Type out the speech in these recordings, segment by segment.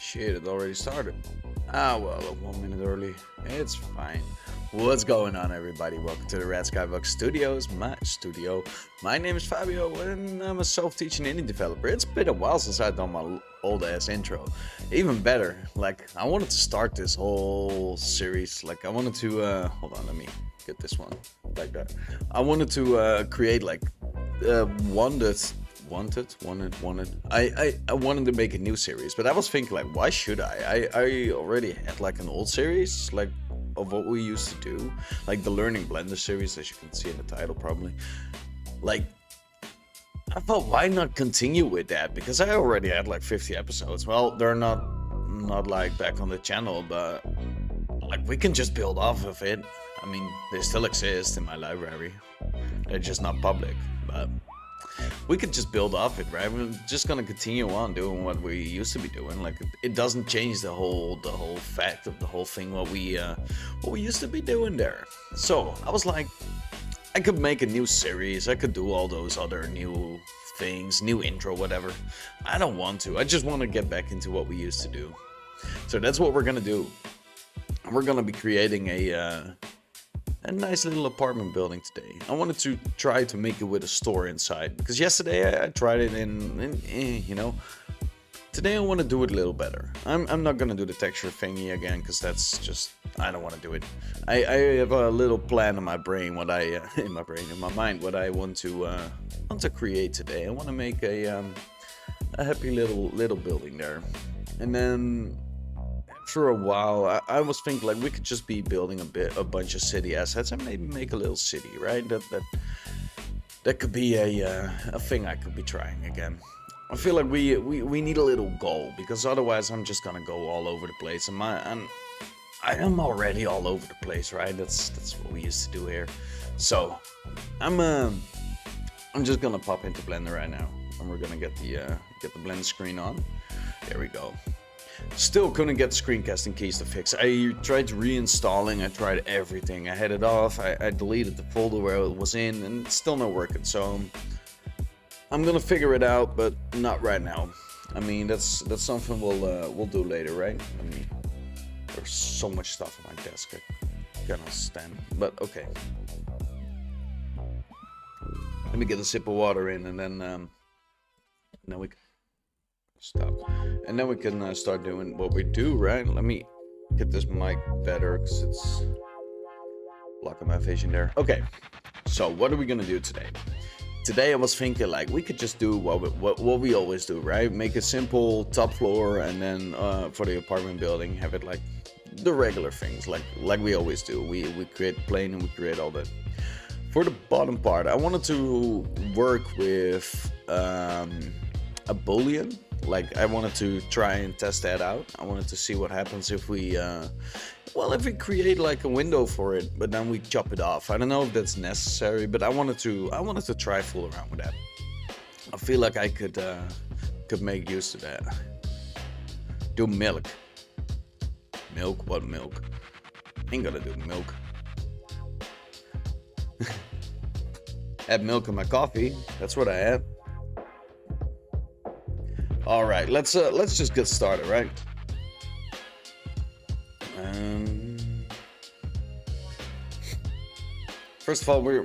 Shit, it already started. Ah, well, 1 minute early. It's fine. What's going on, everybody? Welcome to the RedSkyBox Studios, my studio. My name is Fabio, and I'm a self-teaching indie developer. It's been a while since I've done my old-ass intro. Even better, like, I wanted to start this whole series. Like, I wanted to, hold on, let me get this one, like that. I wanted to create, like, one that's wanted. I wanted to make a new series, but I was thinking, like, why should I already had like an old series, like, of what we used to do, like the Learning Blender series, as you can see in the title probably. Like, I thought, why not continue with that? Because I already had like 50 episodes. Well, they're not like back on the channel, but like we can just build off of it. I mean, they still exist in my library. They're just not public, but we could just build off it, right? We're just gonna continue on doing what we used to be doing. Like, it doesn't change the whole fact of the whole thing, what we used to be doing there. So I was like, I could make a new series. I could do all those other new things, new intro, whatever. I don't want to. I just want to get back into what we used to do. So that's what we're gonna do. We're gonna be creating a nice little apartment building today. I wanted to try to make it with a store inside, because yesterday I tried it in you know. Today I want to do it a little better. I'm not gonna do the texture thingy again, because that's just, I don't want to do it. I have a little plan in my brain, what I in my mind, what I want to create today. I want to make a happy little building there, and then for a while, I was thinking, like, we could just be building a bunch of city assets and maybe make a little city, right? That could be a thing I could be trying again. I feel like we need a little goal, because otherwise I'm just gonna go all over the place, and I am already all over the place, right? That's what we used to do here. So I'm just gonna pop into Blender right now, and we're gonna get the blend screen on. There we go. Still couldn't get screencasting keys to fix. I tried reinstalling, I tried everything. I had it off, I deleted the folder where it was in, and it's still not working. So I'm gonna figure it out, but not right now. I mean, that's something we'll do later, right? I mean, there's so much stuff on my desk I cannot stand. But okay. Let me get a sip of water in, and then we can stop, and then we can start doing what we do, right? Let me get this mic better, because it's blocking my vision there. Okay, so what are we gonna do today? Today I was thinking, like, we could just do what we always do, right? Make a simple top floor, and then for the apartment building, have it like the regular things, like we always do. We create plane and we create all that. For the bottom part, I wanted to work with a boolean. Like, I wanted to try and test that out. I wanted to see what happens if we if we create like a window for it, but then we chop it off. I don't know if that's necessary, but I wanted to try fool around with that. I feel like I could make use of that. Do milk. Milk? What milk? Ain't gonna do milk. Add milk in my coffee. That's what I add. All right, let's just get started, right? First of all, we're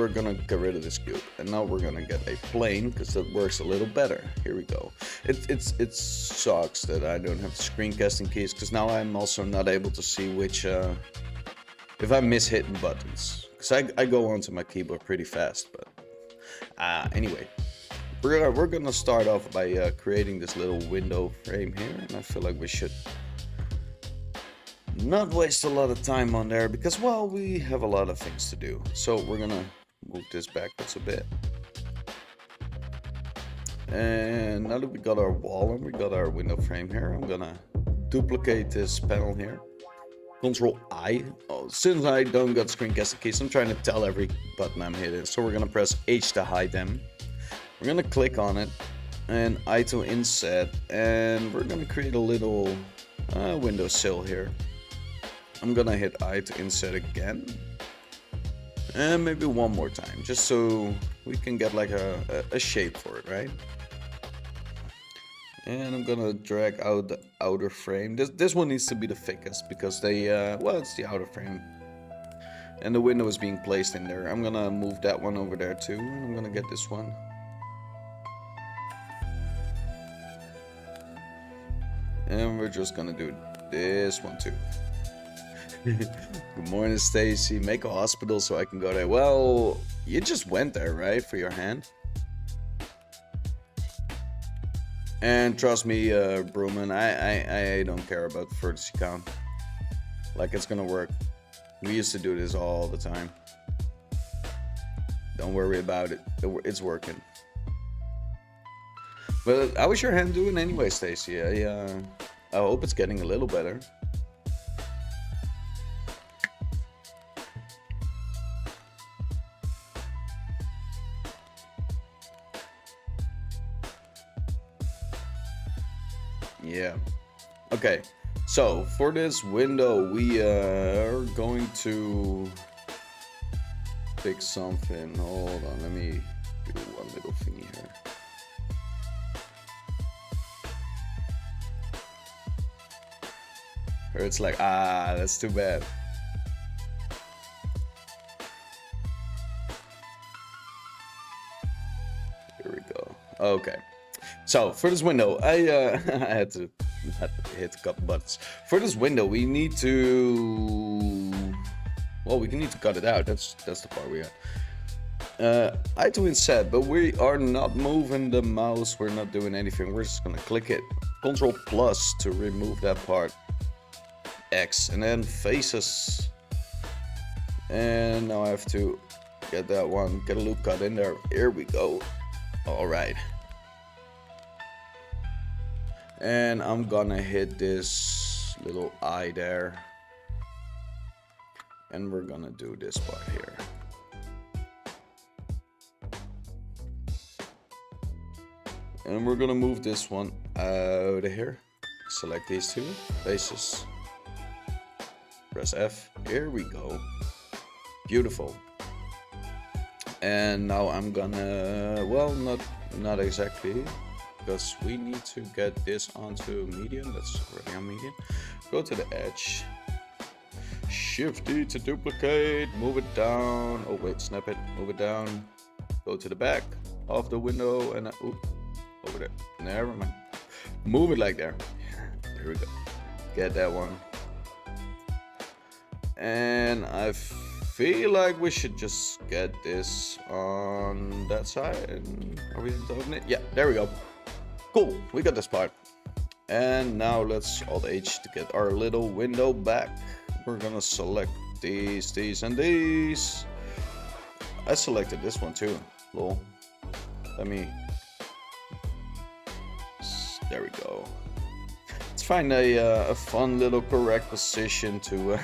gonna get rid of this cube, and now we're gonna get a plane, because that works a little better. Here we go. It sucks that I don't have the screencasting keys, because now I'm also not able to see which if I miss hitting buttons, because I go onto my keyboard pretty fast. But anyway. We're gonna start off by creating this little window frame here, and I feel like we should not waste a lot of time on there, because, well, we have a lot of things to do. So we're gonna move this backwards a bit, and now that we got our wall and we got our window frame here, I'm gonna duplicate this panel here. Control I. Oh, since I don't got screencasting keys, I'm trying to tell every button I'm hitting, so we're gonna press H to hide them. We're gonna click on it, and I to inset, and we're gonna create a little window sill here. I'm gonna hit I to inset again, and maybe one more time, just so we can get like a shape for it, right? And I'm gonna drag out the outer frame. This one needs to be the thickest because they, well, it's the outer frame. And the window is being placed in there. I'm gonna move that one over there too. And I'm gonna get this one. And we're just gonna do this one too. Good morning, Stacy. Make a hospital so I can go there. Well, you just went there, right, for your hand? And trust me, Brewman, I don't care about the furthest count. Like, it's gonna work. We used to do this all the time. Don't worry about it. It's working. But how is your hand doing anyway, Stacy? I hope it's getting a little better. Yeah. Okay. So for this window, we are going to pick something. Hold on. Let me do one little thingy here. Or it's like, that's too bad. Here we go. Okay. So for this window, I had to hit a couple buttons. For this window, we need to, well, we need to cut it out. That's the part we got. I do inset, but we are not moving the mouse. We're not doing anything. We're just gonna click it. Control plus to remove that part. X and then faces. And now I have to get that one. Get a loop cut in there. Here we go. All right. And I'm gonna hit this little eye there. And we're gonna do this part here. And we're gonna move this one out of here. Select these two faces. Press F. Here we go. Beautiful. And now I'm gonna, well, not exactly. Because we need to get this onto medium. That's already on medium. Go to the edge. Shift D to duplicate. Move it down. Oh wait, snap it. Move it down. Go to the back of the window and over there. Never mind. Move it like there. Here we go. Get that one. And I feel like we should just get this on that side. Are we able to open it? Yeah, there we go. Cool, we got this part. And now let's Alt H to get our little window back. We're gonna select these, and these. I selected this one too. Lol. Let me. There we go. Let's find a fun little correct position to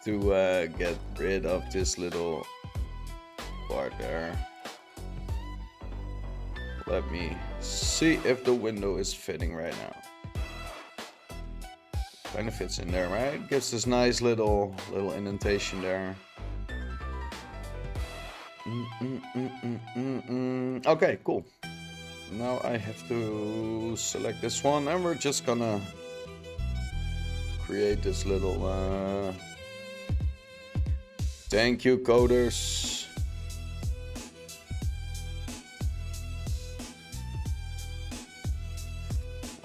get rid of this little part there. Let me see if the window is fitting right now. Kind of fits in there, right? Gives this nice little indentation there. Okay, cool. Now I have to select this one, and we're just gonna create this little thank you, coders.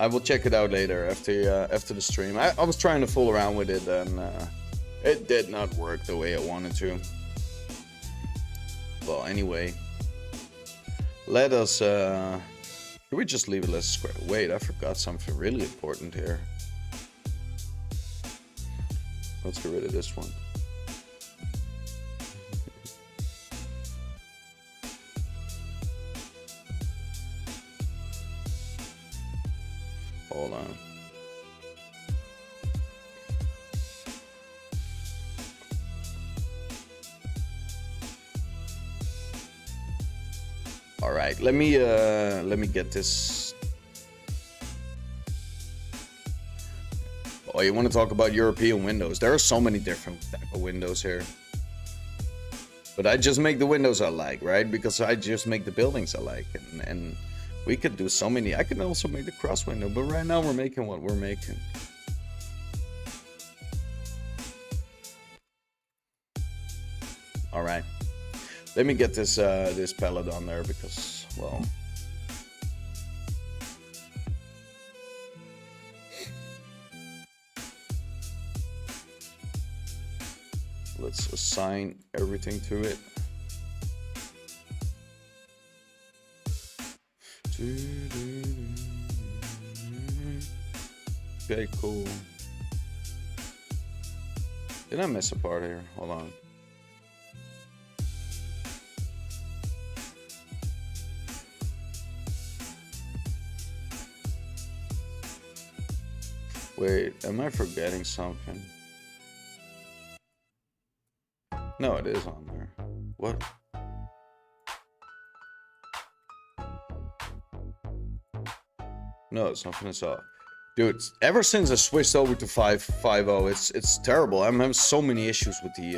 I will check it out later after the stream. I was trying to fool around with it, and it did not work the way I wanted to. Well, anyway, let us. Should we just leave it less square? Wait, I forgot something really important here. Let's get rid of this one. Hold on. All right, let me get this. Oh, you want to talk about European windows? There are so many different type of windows here. But I just make the windows I like, right? Because I just make the buildings I like, and We could do so many. I can also make the cross window, but right now we're making what we're making. All right. Let me get this this pallet on there because, well, let's assign everything to it. Okay, cool. Did I miss a part here? Hold on. Wait, am I forgetting something? No, it is on there. What? No, something is off. Dude, ever since I switched over to 5.5.0, it's terrible. I'm having so many issues with the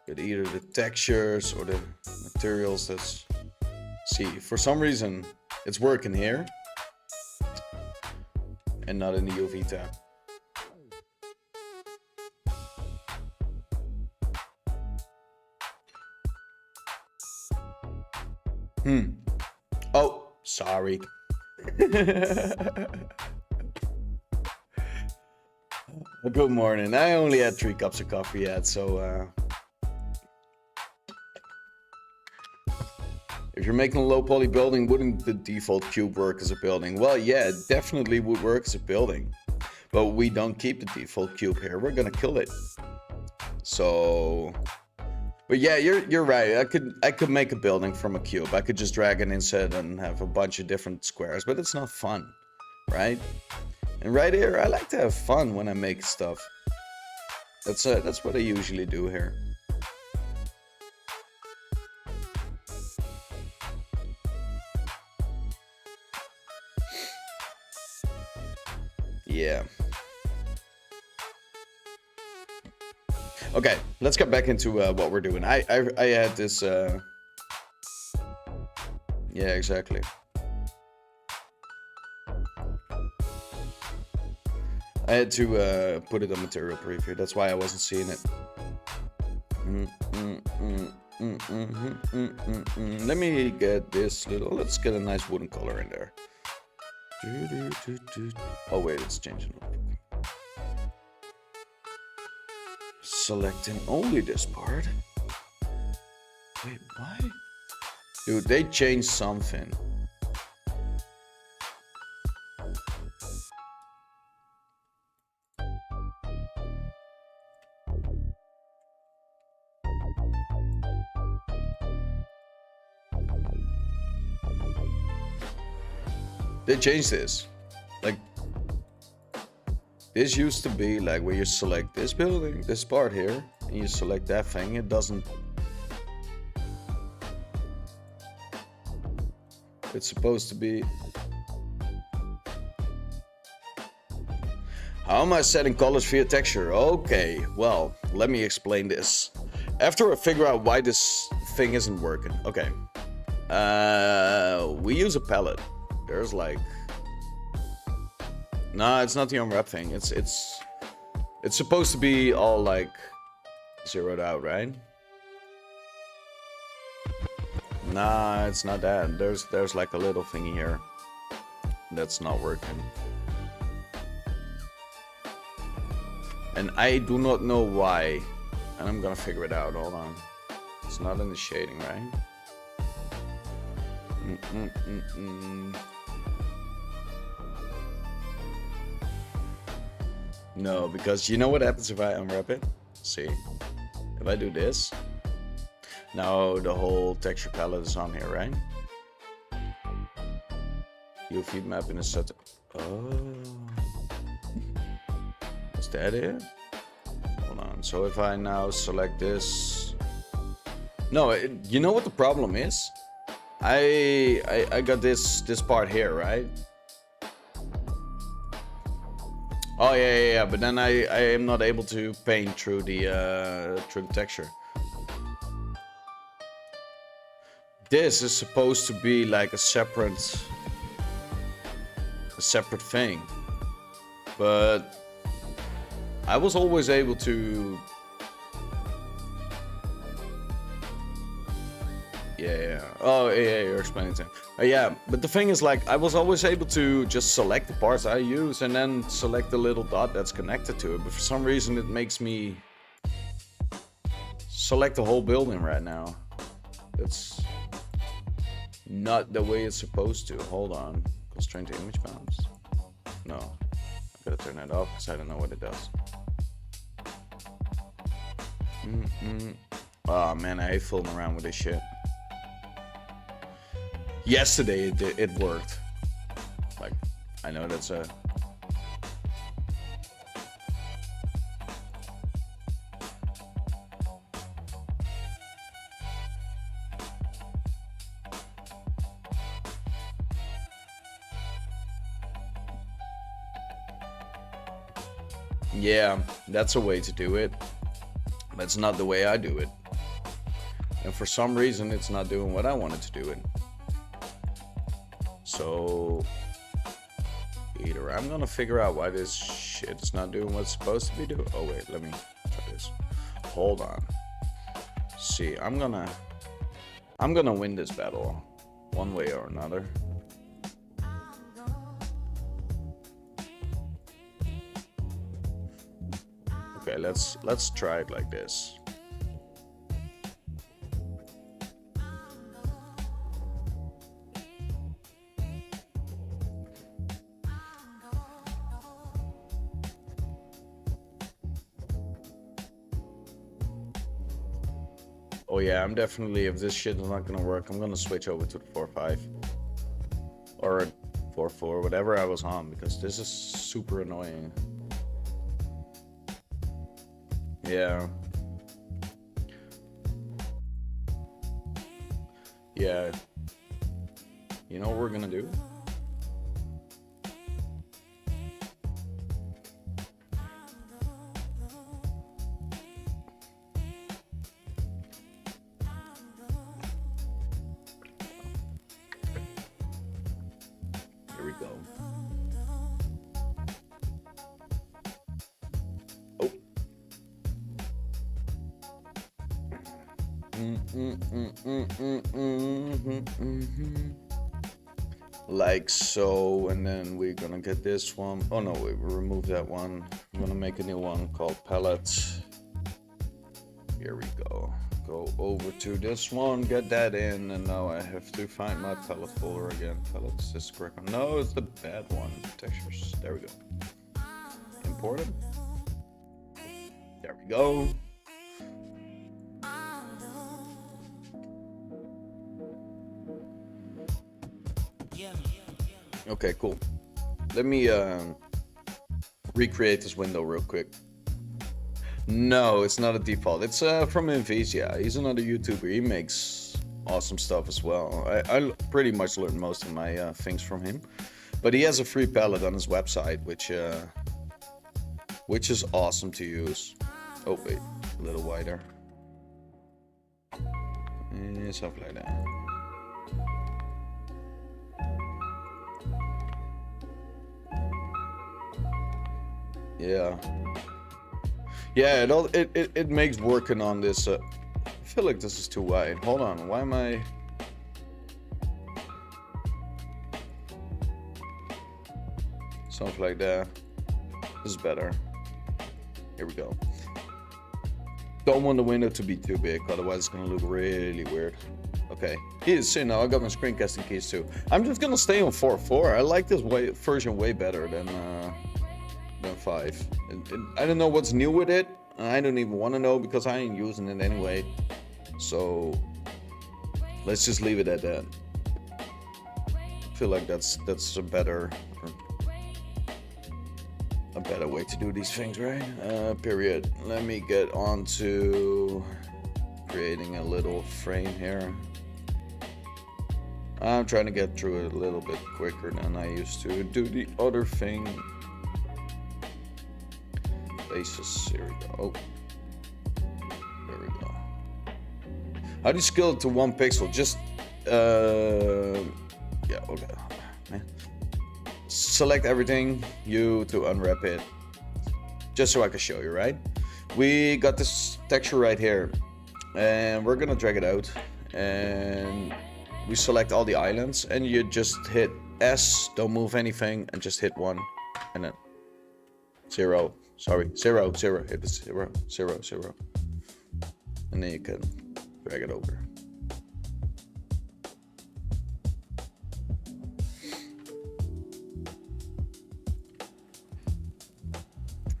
with either the textures or the materials. That's, see, for some reason it's working here and not in the UV tab. Oh, sorry. Good morning. I only had 3 cups of coffee yet, so if you're making a low poly building, wouldn't the default cube work as a building? Well, yeah, it definitely would work as a building, but we don't keep the default cube here. We're gonna kill it. So, but yeah, you're right. I could make a building from a cube. I could just drag an inset and have a bunch of different squares, but it's not fun, right? And right here, I like to have fun when I make stuff. That's what I usually do here. Yeah. Okay, let's get back into what we're doing. I had this. Yeah, exactly. I had to put it on material preview. That's why I wasn't seeing it. Let me get this little. Let's get a nice wooden color in there. Oh wait, it's changing. Selecting only this part. Wait, why? Dude, they changed something. They changed this. Like, this used to be like where you select this building, this part here, and you select that thing. It doesn't. It's supposed to be. How am I setting colors via texture? Okay, well, let me explain this. After I figure out why this thing isn't working. Okay. We use a palette. There's like, nah, it's not the unwrap thing. It's supposed to be all like zeroed out, right? Nah, it's not that. There's like a little thingy here that's not working, and I do not know why. And I'm gonna figure it out. Hold on. It's not in the shading, right? No, because you know what happens if I unwrap it? See, if I do this, now the whole texture palette is on here, right? UV mapping is set. Oh, is that it? Hold on. So if I now select this, no, you know what the problem is? I got this part here, right? Oh yeah, but then I am not able to paint through the texture. this is supposed to be like a separate thing, but I was always able to. Yeah. Oh, yeah, you're explaining to him. Yeah, but the thing is, like, I was always able to just select the parts I use and then select the little dot that's connected to it. But for some reason, it makes me select the whole building right now. That's not the way it's supposed to. Hold on. Constraint to image bounds. No. I gotta turn that off because I don't know what it does. Oh, man, I hate fooling around with this shit. Yesterday it worked. Like, I know that's a... Yeah, that's a way to do it. That's not the way I do it. And for some reason, it's not doing what I wanted to do it. So either I'm gonna figure out why this shit is not doing what it's supposed to be doing. Oh wait, let me try this. Hold on. See, I'm gonna win this battle one way or another. Okay, let's try it like this. Oh yeah, I'm definitely, if this shit is not gonna work, I'm gonna switch over to the 4.5 or 4.4, whatever I was on, because this is super annoying. Yeah. Yeah. You know what we're gonna do? Here we go. Oh. Like so, and then we're gonna get this one. Oh no, we remove that one. I'm gonna make a new one called pellets. Here we go. Go over to this one, get that in, and now I have to find my pellet folder again. Pellets is correct one. No, it's the bad one. Textures. There we go. Import it. There we go. Okay, cool. Let me recreate this window real quick. No, it's not a default. It's from Invesia. He's another YouTuber. He makes awesome stuff as well. I pretty much learned most of my things from him. But he has a free palette on his website, which is awesome to use. Oh, wait. A little wider. And something like that. Yeah. Yeah, it makes working on this. I feel like this is too wide. Hold on, why am I? Something like that. This is better. Here we go. Don't want the window to be too big, otherwise it's gonna look really weird. Okay, see now I got my screencasting keys too. I'm just gonna stay on 4.4. I like this version way better than 5. I don't know what's new with it. I don't even want to know because I ain't using it anyway. So let's just leave it at that. I feel like that's a better way to do these things, right? Period. Let me get on to creating a little frame here. I'm trying to get through it a little bit quicker than I used to do the other thing. Basis, here we go. Oh, there we go. How do you scale it to 1 pixel? Just yeah, okay. Man. Select everything, to unwrap it, just so I can show you, right? We got this texture right here, and we're gonna drag it out, and we select all the islands, and you just hit S, don't move anything, and just hit 1, and then 0, sorry, 0, 0, hit the 0, 0, 0, and then you can drag it over.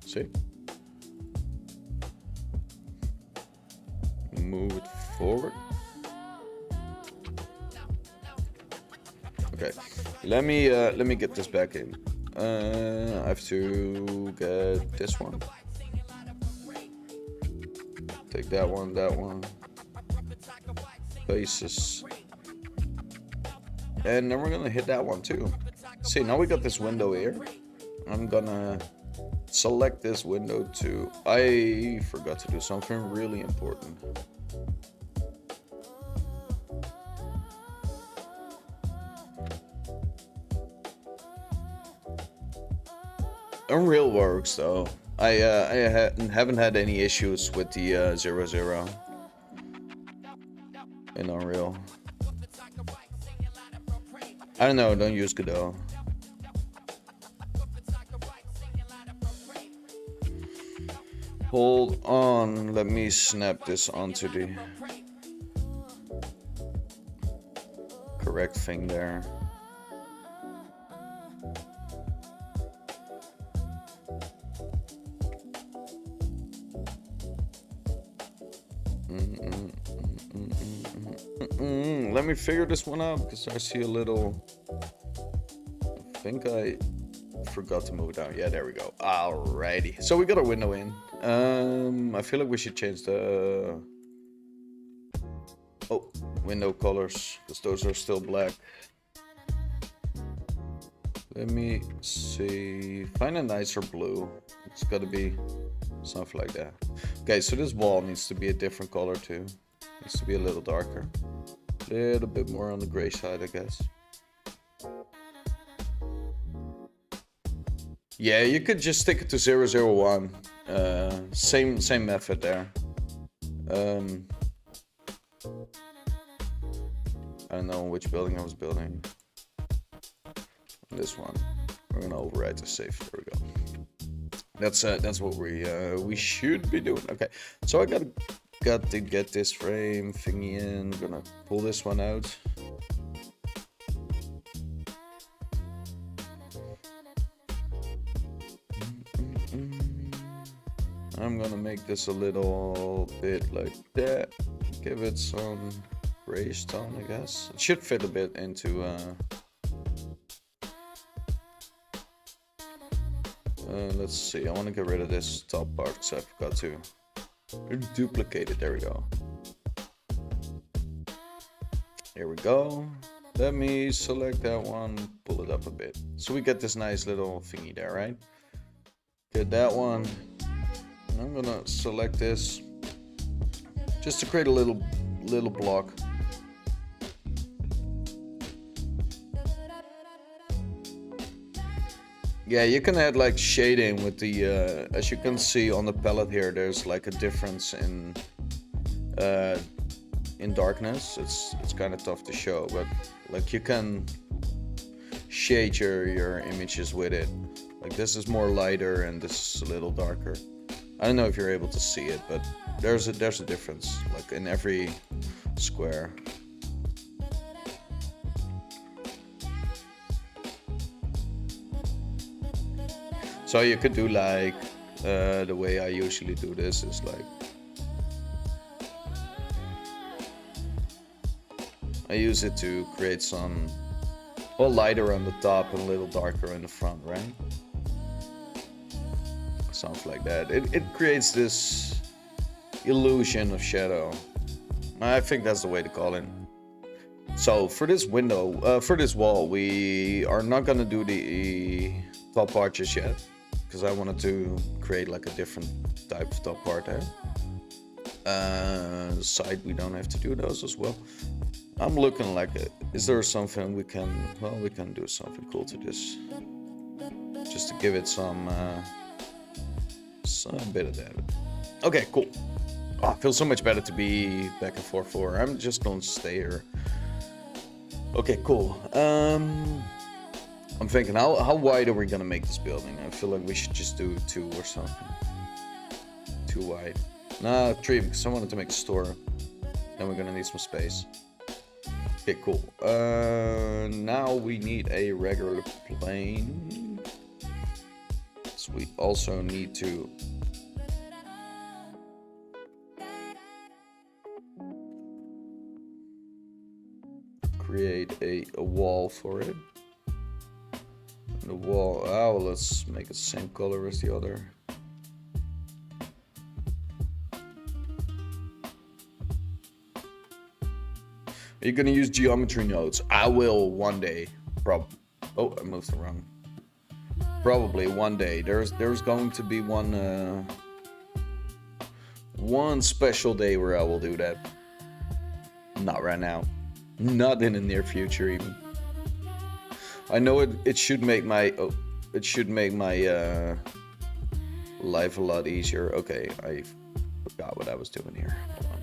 See? Move it forward. Okay, let me get this back in. I have to get this one. Take that one. Faces. And then we're gonna hit that one too. See, now we got this window here. I'm gonna select this window too. I forgot to do something really important. Unreal works though. I haven't had any issues with the 00 in Unreal. I don't know, don't use Godot. Hold on, let me snap this onto the correct thing there. Let me figure this one out because I see a little. I think I forgot to move it down. Yeah, there we go. Alrighty. So we got our window in. I feel like we should change the window colors because those are still black. Let me see. Find a nicer blue. It's got to be something like that. Okay, so this wall needs to be a different color too. Needs to be a little darker. A little bit more on the gray side, I guess. Yeah, you could just stick it to 001. Same method there. I don't know which building I was building. This one. We're gonna override the save. There we go. That's what we should be doing. Okay, so I got to get this frame thingy in. Gonna pull this one out. I'm gonna make this a little bit like that. Give it some grayish tone, I guess. It should fit a bit into let's see, I want to get rid of this top part because I forgot to duplicate it. There we go. Here we go. Let me select that one, pull it up a bit. So we get this nice little thingy there, right? Get that one. And I'm gonna select this just to create a little block. Yeah, you can add like shading with the, as you can see on the palette here, there's like a difference in darkness. It's kind of tough to show, but like you can shade your images with it. Like this is more lighter and this is a little darker. I don't know if you're able to see it, but there's a difference like in every square. So you could do like, the way I usually do this is like, I use it to create some, well, lighter on the top and a little darker in the front, right? Something like that. It creates this illusion of shadow. I think that's the way to call it. So for this window, for this wall, we are not gonna do the top part just yet, because I wanted to create like a different type of top part there. Side, we don't have to do those as well. I'm looking like, is there something we can, well, we can do something cool to this. Just to give it some bit of that. Okay, cool. Oh, it feels so much better to be back and forth for. I'm just gonna stay here. Okay, cool. I'm thinking, how wide are we gonna make this building? I feel like we should just do 2 or something. Too wide. Nah, 3, because I wanted to make a store. Then we're gonna need some space. Okay, cool. Now we need a regular plane. So we also need to create a wall for it. The wall, oh, let's make it the same color as the other. Are you gonna use geometry nodes? I will one day. Oh, I moved the wrong. Probably one day. There's going to be one special day where I will do that. Not right now. Not in the near future even. I know it should make my life a lot easier. Okay, I forgot what I was doing here. Hold on.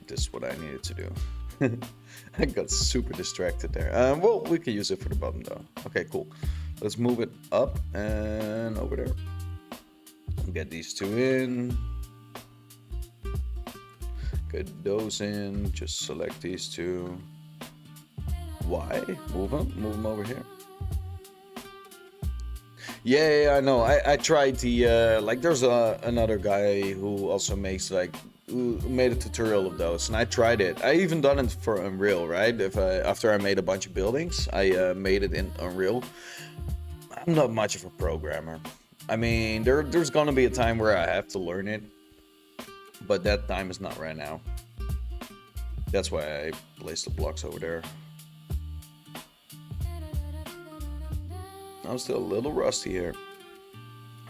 This is what I needed to do. I got super distracted there. Well, we can use it for the bottom though. Okay, cool. Let's move it up and over there. Get these 2 in. Get those in. Just select these 2. Why? Move them over here. Yeah, I know. I tried the like. There's another guy who also makes like who made a tutorial of those, and I tried it. I even done it for Unreal, right? After I made a bunch of buildings, I made it in Unreal. I'm not much of a programmer. I mean, there's gonna be a time where I have to learn it, but that time is not right now. That's why I placed the blocks over there. I'm still a little rusty here.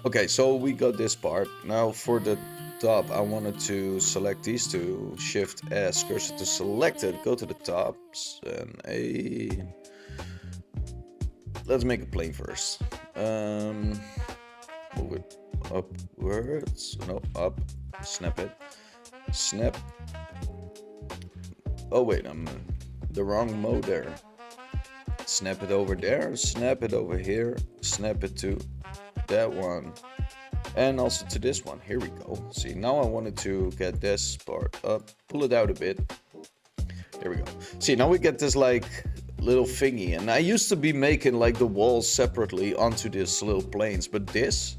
Okay, so we got this part. Now for the top, I wanted to select these 2. Shift S, cursor to selected. Go to the tops and let's make a plane first. Move it upwards. No, up. Snap it. Snap. Oh wait, I'm the wrong mode there. Snap it over there, snap it over here, snap it to that one, and also to this one. Here we go. See, now I wanted to get this part up, pull it out a bit. There we go. See, now we get this like little thingy, and I used to be making like the walls separately onto this little planes, but this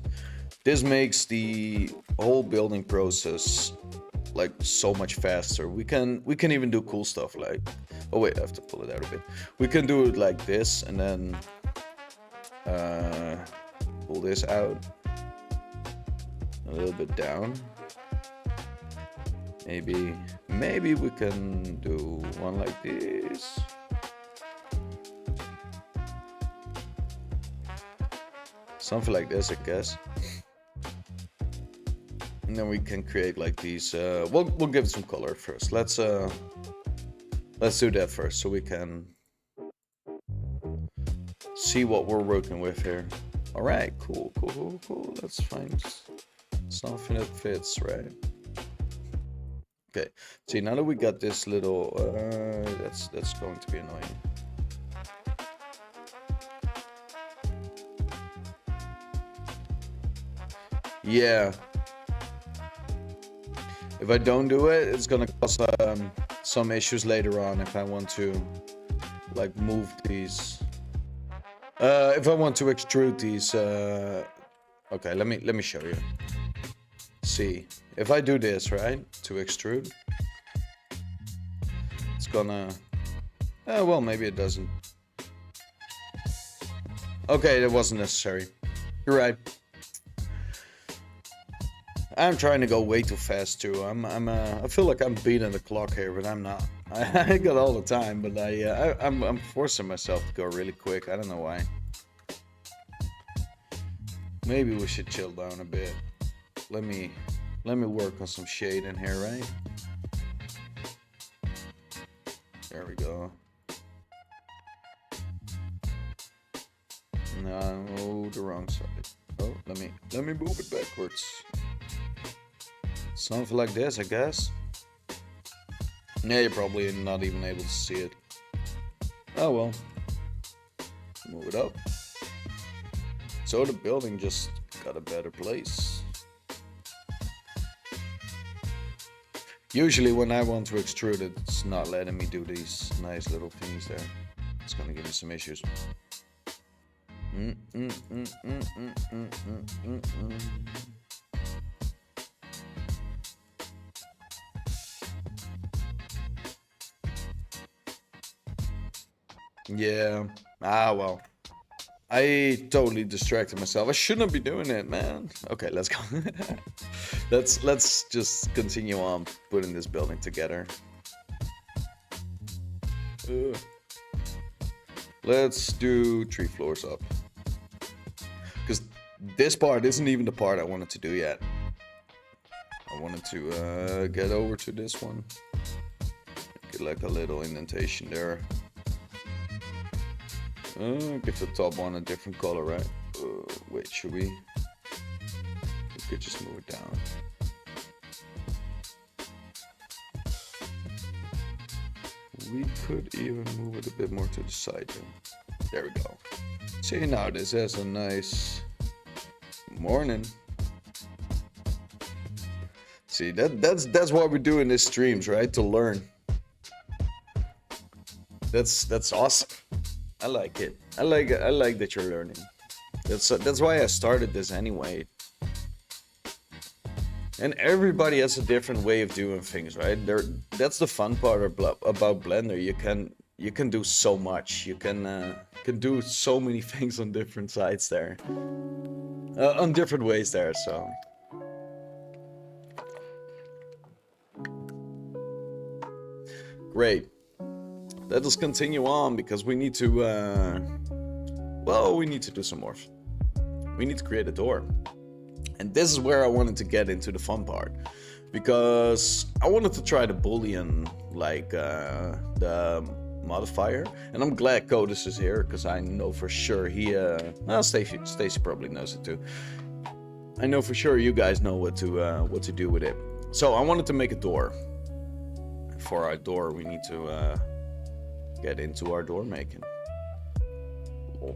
makes the whole building process like so much faster. We can even do cool stuff like, oh wait, I have to pull it out a bit. We can do it like this and then pull this out a little bit down. Maybe we can do one like this. Something like this, I guess. And then we can create like these. We'll give it some color first. Let's do that first, so we can see what we're working with here. All right, cool. Let's find something that fits, right? Okay. See, now that we got this little, that's going to be annoying. Yeah. If I don't do it, it's gonna cause some issues later on if I want to like move these. If I want to extrude these, okay, let me show you. See, if I do this, right, to extrude, it's gonna, well, maybe it doesn't. Okay, that wasn't necessary. You're right. I'm trying to go way too fast too. I feel like I'm beating the clock here, but I'm not. I got all the time, but I'm forcing myself to go really quick. I don't know why. Maybe we should chill down a bit. Let me work on some shade in here, right? There we go. No, the wrong side. Oh, let me move it backwards. Something like this, I guess. Yeah, you're probably not even able to see it. Oh well. Move it up. So the building just got a better place. Usually when I want to extrude it, it's not letting me do these nice little things there. It's gonna give me some issues. Yeah. Ah, well. I totally distracted myself. I shouldn't be doing it, man. Okay, let's go. let's just continue on putting this building together. Let's do 3 floors up. Because this part isn't even the part I wanted to do yet. I wanted to get over to this one. Get like a little indentation there. Give the top one a different color, right? Wait, should we? We could just move it down. We could even move it a bit more to the side though. There we go. See, now this has a nice morning. See, that's what we do in these streams, right? To learn. That's awesome. I like it. I like that you're learning. That's why I started this anyway. And everybody has a different way of doing things, right? That's the fun part about Blender. You can do so much. You can do so many things on different sides there, on different ways there. So. Great. Let us continue on because we need to, well, we need to do some more. We need to create a door. And this is where I wanted to get into the fun part. Because I wanted to try the Boolean, like the modifier. And I'm glad Codus is here because I know for sure he, well, Stacy probably knows it too. I know for sure you guys know what to do with it. So I wanted to make a door. For our door, we need to get into our door making. Cool.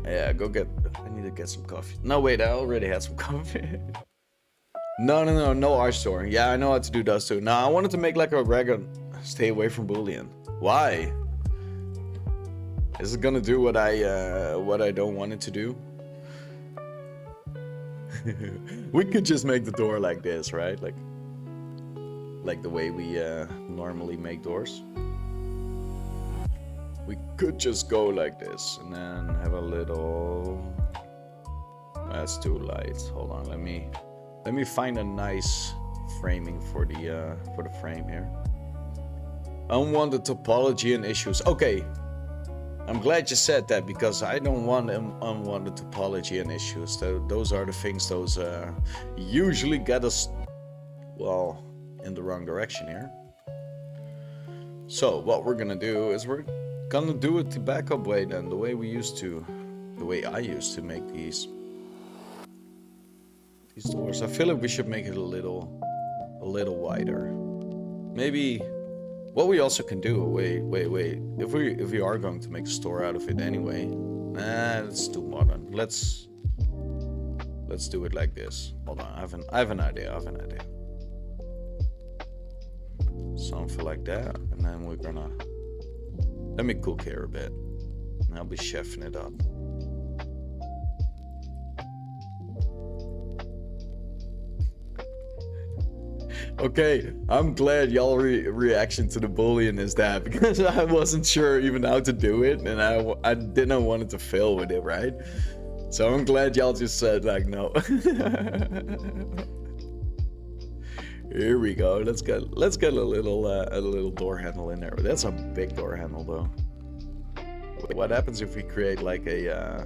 Yeah, go get. I need to get some coffee. No, wait, I already had some coffee. No arch door. Yeah, I know how to do those too. No, I wanted to make like a regular. Stay away from Boolean. Why? Is it gonna do what I don't want it to do? We could just make the door like this, right? Like the way we normally make doors. We could just go like this and then have a little. That's too light. Hold on, let me find a nice framing for the frame here. Unwanted topology and issues. Okay, I'm glad you said that because I don't want unwanted topology and issues. Those are the things those usually get us, well, in the wrong direction here. So what we're gonna do is we're gonna do it the backup way then, the way I used to make these doors. I feel like we should make it a little wider. Maybe what we also can do, wait. If we are going to make a store out of it anyway, that's too modern. Let's do it like this. Hold on, I have an idea. Something like that, and then we're gonna let me cook here a bit, and I'll be chefing it up. Okay, I'm glad y'all reaction to the Boolean is that because I wasn't sure even how to do it, and I didn't want it to fail with it, right? So I'm glad y'all just said like no. Here we go. Let's get a little door handle in there. That's a big door handle though. What happens if we create like a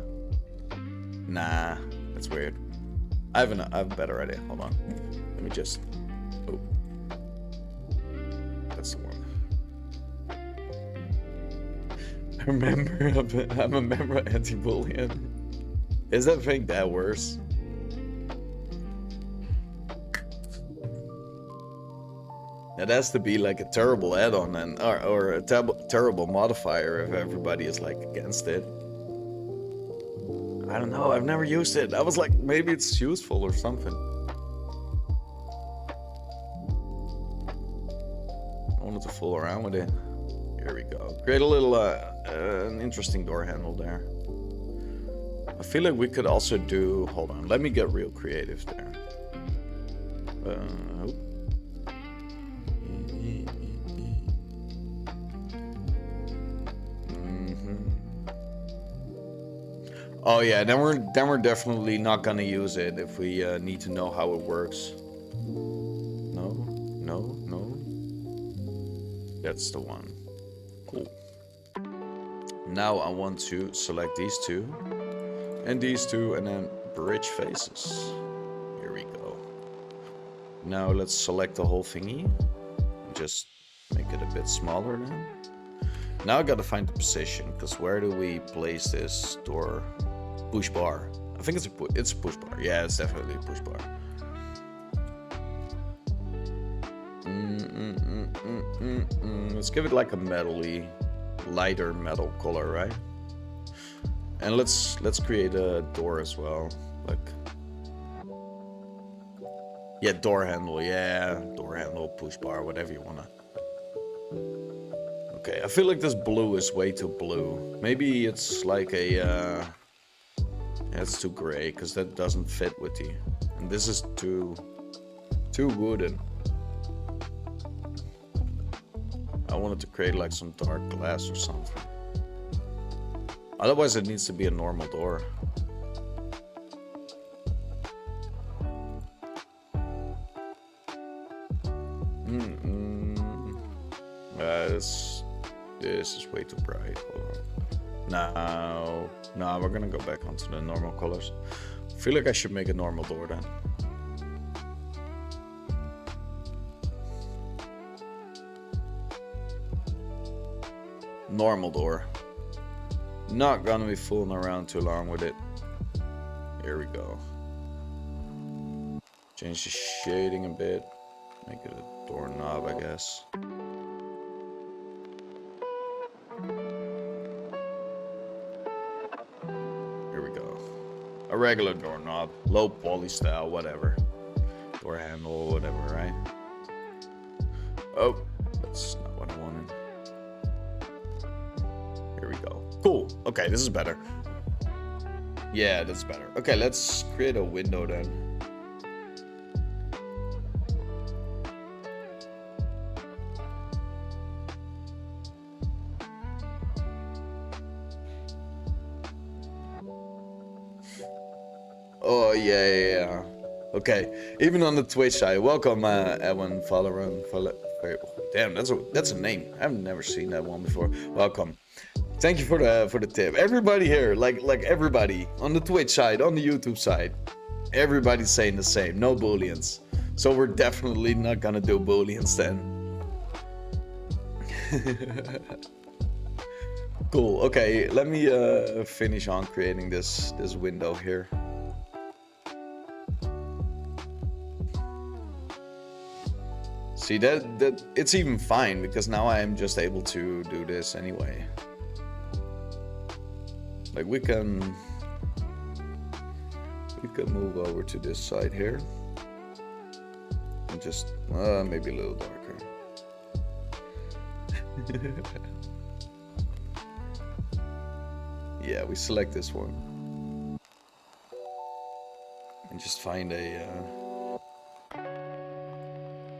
nah, that's weird. I have a better idea. Hold on. Let me just. Oh. That's I'm a member of anti-bullying. Is that thing that worse? That has to be like a terrible add-on and or a terrible modifier if everybody is like against it. I don't know, I've never used it. I was like, maybe it's useful or something. I wanted to fool around with it. Here we go. Create a little, an interesting door handle there. I feel like we could also do, hold on, let me get real creative there. Oh yeah, then we're definitely not gonna use it if we need to know how it works. No. That's the one. Cool. Now I want to select these two, and then bridge faces. Here we go. Now let's select the whole thingy. Just make it a bit smaller then. Now I gotta find the position, because where do we place this door? Push bar. I think it's a push bar. Yeah, it's definitely a push bar. Let's give it like a metally, lighter metal color, right? And let's create a door as well. Like, yeah, door handle. Yeah, door handle, push bar, whatever you wanna. Okay, I feel like this blue is way too blue. Maybe it's like a. It's too gray because that doesn't fit with you, and this is too wooden. I wanted to create like some dark glass or something. Otherwise, it needs to be a normal door. This is way too bright. Hold on. No, we're gonna go back onto the normal colors. I feel like I should make a normal door then. Normal door. Not gonna be fooling around too long with it. Here we go. Change the shading a bit. Make it a doorknob, I guess. A regular doorknob, low poly style, whatever. Door handle, whatever, right? Oh, that's not what I wanted. Here we go. Cool. Okay, this is better. Yeah, that's better. Okay, let's create a window then. Oh, yeah. Okay, even on the Twitch side. Welcome, Edwin, Velgron. Damn, that's a name. I've never seen that one before. Welcome. Thank you for the tip. Everybody here, like everybody on the Twitch side, on the YouTube side, everybody's saying the same. No booleans. So we're definitely not gonna do booleans then. Cool. Okay, let me finish on creating this window here. See, that it's even fine because now I am just able to do this anyway. Like we can move over to this side here and just maybe a little darker. Yeah, we select this one and just find a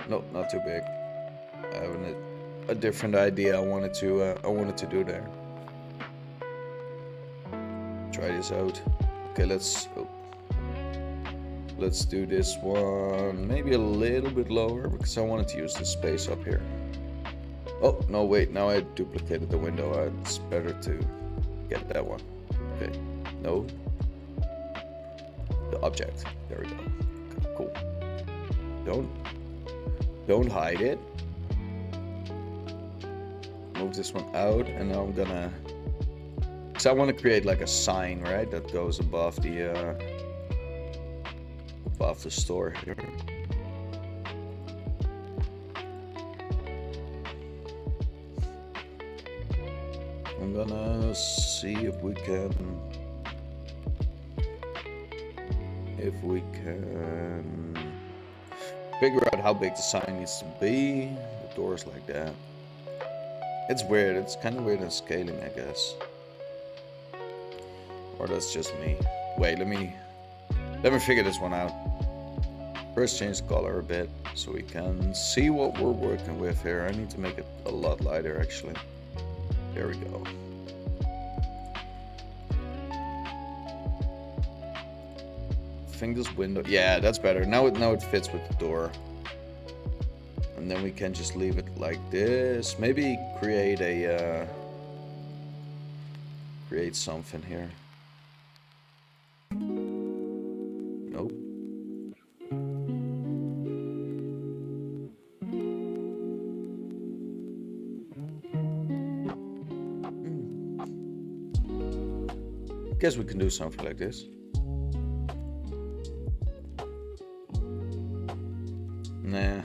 no, not too big. I have a different idea I wanted to do there. Try this out. Okay, let's do this one maybe a little bit lower because I wanted to use the space up here. Oh no, wait, now I duplicated the window. It's better to get that one. Okay, no, the object. There we go. Okay, cool. Don't hide it. Move this one out, and now I'm gonna So I want to create like a sign, right, that goes above the store here. I'm gonna see if we can figure out how big the sign needs to be. The doors like that. It's weird. It's kind of weird in scaling, I guess. Or that's just me. Wait, let me figure this one out. First change the color a bit so we can see what we're working with here. I need to make it a lot lighter actually. There we go. I think this window, yeah, that's better. Now it fits with the door. And then we can just leave it like this. Maybe create something here. Nope. Guess we can do something like this. Nah.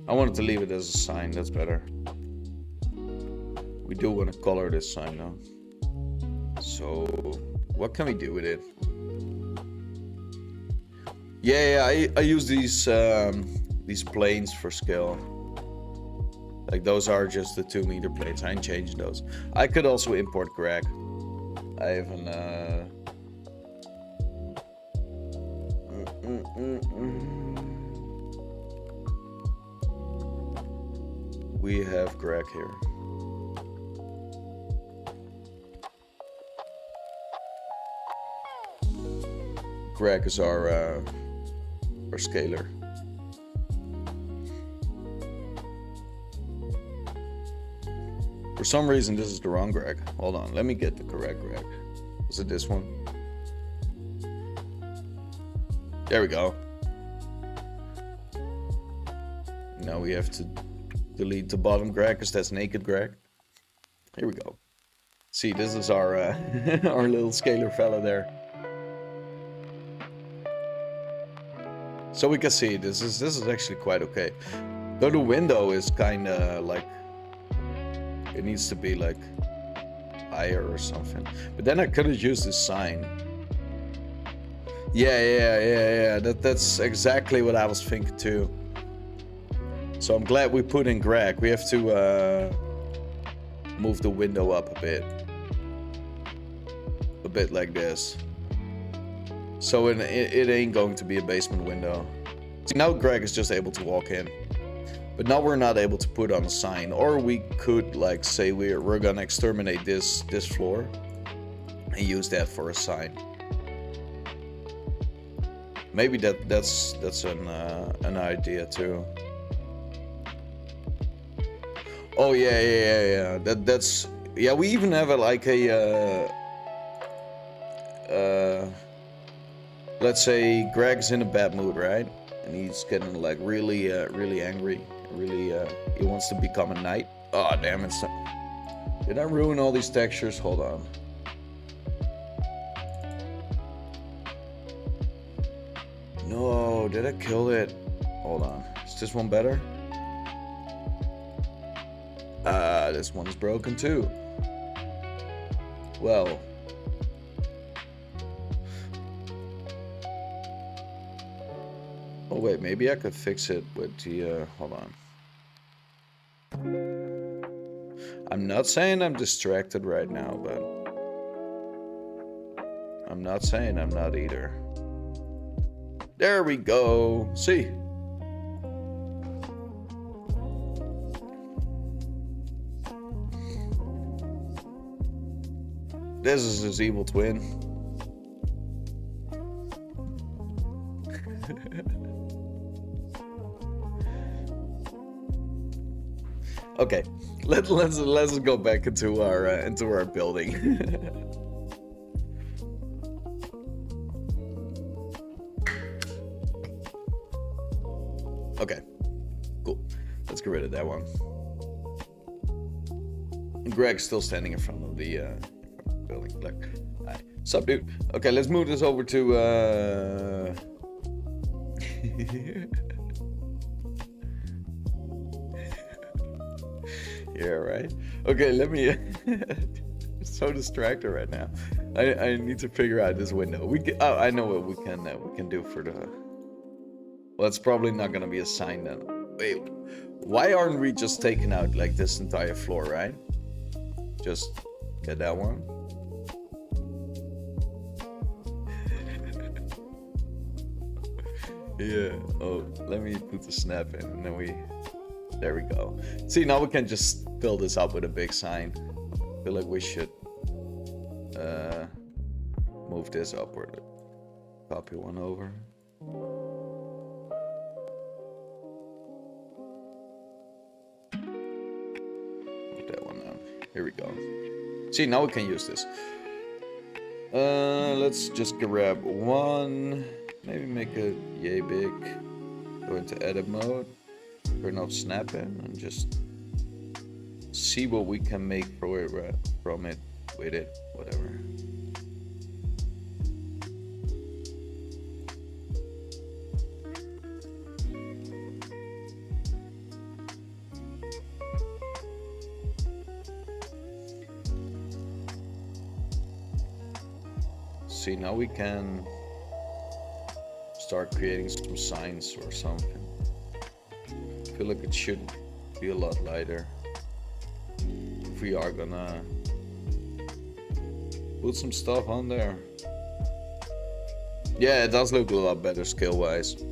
I wanted to leave it as a sign, that's better. We do want to color this sign now. So, what can we do with it? Yeah, I use these planes for scale. Like those are just the 2 meter planes. I ain't changing those. I could also import Greg. I haven't. We have Greg here. Greg is our scaler. For some reason, this is the wrong Greg. Hold on, let me get the correct Greg. Was it this one? There we go. Now we have to delete the bottom Greg because that's naked Greg. Here we go. See, this is our our little scaler fella there. So we can see this is actually quite okay. Though the window is kind of like, it needs to be like higher or something. But then I could have used this sign. Yeah. That's exactly what I was thinking too. So I'm glad we put in Greg. We have to move the window up a bit like this. So it ain't going to be a basement window. See, now Greg is just able to walk in. But now we're not able to put on a sign. Or we could like say we're gonna exterminate this floor and use that for a sign. Maybe that's an idea too. Oh yeah. That's yeah. We even have like a let's say Greg's in a bad mood, right? And he's getting like really angry. Really, he wants to become a knight. Oh damn it! Did I ruin all these textures? Hold on. No, did I kill it? Hold on. Is this one better? This one's broken too. Well. Oh wait, maybe I could fix it with the, hold on. I'm not saying I'm distracted right now, but I'm not saying I'm not either. There we go. See? This is his evil twin. Okay, let's go back into our building. Okay, cool. Let's get rid of that one. And Greg's still standing in front of the. building. Like, alright. Sup, dude? Okay, let's move this over to yeah, right. Okay, let me. I'm so distracted right now. I need to figure out this window. We can, oh, I know what we can do for the. Well, it's probably not gonna be a sign then. Wait, why aren't we just taking out like this entire floor, right? Just get that one. Yeah. Oh, let me put the snap in, and then we. There we go. See, now we can just fill this up with a big sign. I feel like we should move this upward. Copy one over. Move that one down. Here we go. See, now we can use this. Let's just grab one. Maybe make it yay big. Go into edit mode. Turn off snapping and just see what we can make from it, with it, whatever. See, now we can start creating some signs or something. I feel like it should be a lot lighter if we are gonna put some stuff on there. Yeah, it does look a lot better scale wise. There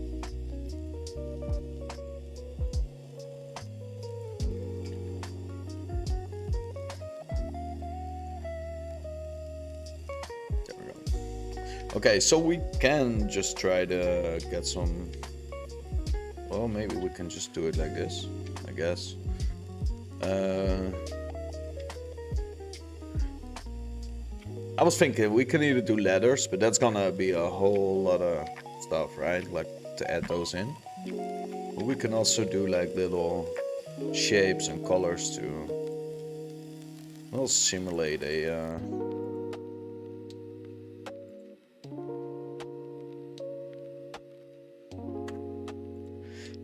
we go. Okay, so we can just try to get some. Well, maybe we can just do it like this, I guess. I was thinking we can either do letters, but that's gonna be a whole lot of stuff, right? Like to add those in. But we can also do like little shapes and colors to, well, simulate a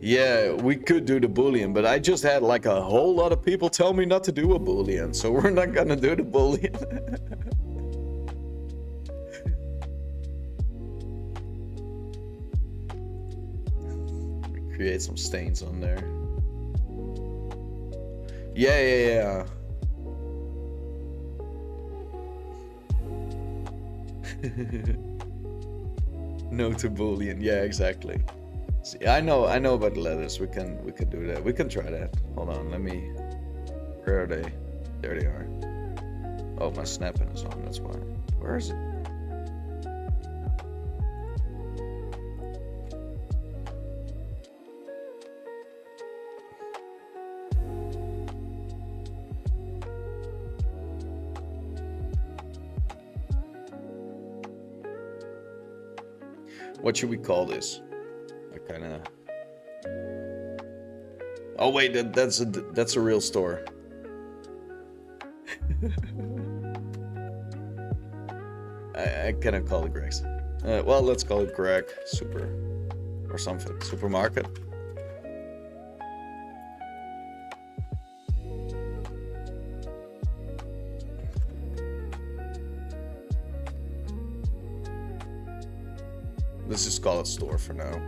yeah, we could do the Boolean, but I just had like a whole lot of people tell me not to do a Boolean, so we're not gonna do the Boolean. Create some stains on there. Yeah. No to Boolean. Yeah, exactly. See, I know about the letters. We can do that. We can try that. Hold on, let me. Where are they? There they are. Oh, my snapping is on. That's why. Where is it? What should we call this? I kind of. Oh wait, that's a real store. I cannot call it Greg's. Well, let's call it Greg Super or something. Supermarket. Let's just call it store for now.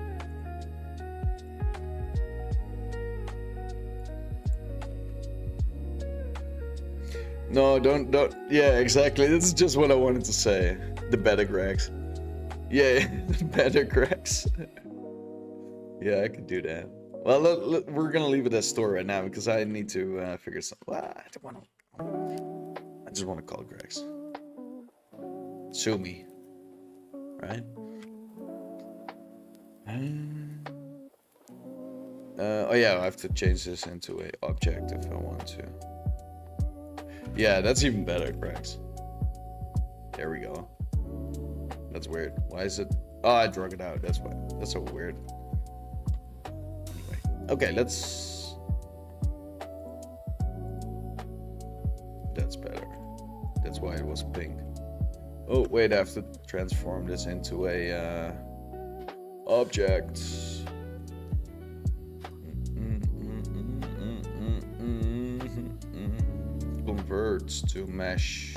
No, don't. Yeah, exactly. This is just what I wanted to say. The better Gregs. Yeah, the better Gregs. Yeah, I could do that. Well, we're gonna leave it as store right now because I need to figure something. Well, I just want to call it Gregs. Sue me, right? Oh yeah, I have to change this into a object if I want to. Yeah, that's even better, Gregs. There we go. That's weird. Why is it? Oh, I drug it out. That's why. That's so weird. Anyway, okay, let's. That's better. That's why it was pink. Oh, wait, I have to transform this into a object. Converts to mesh.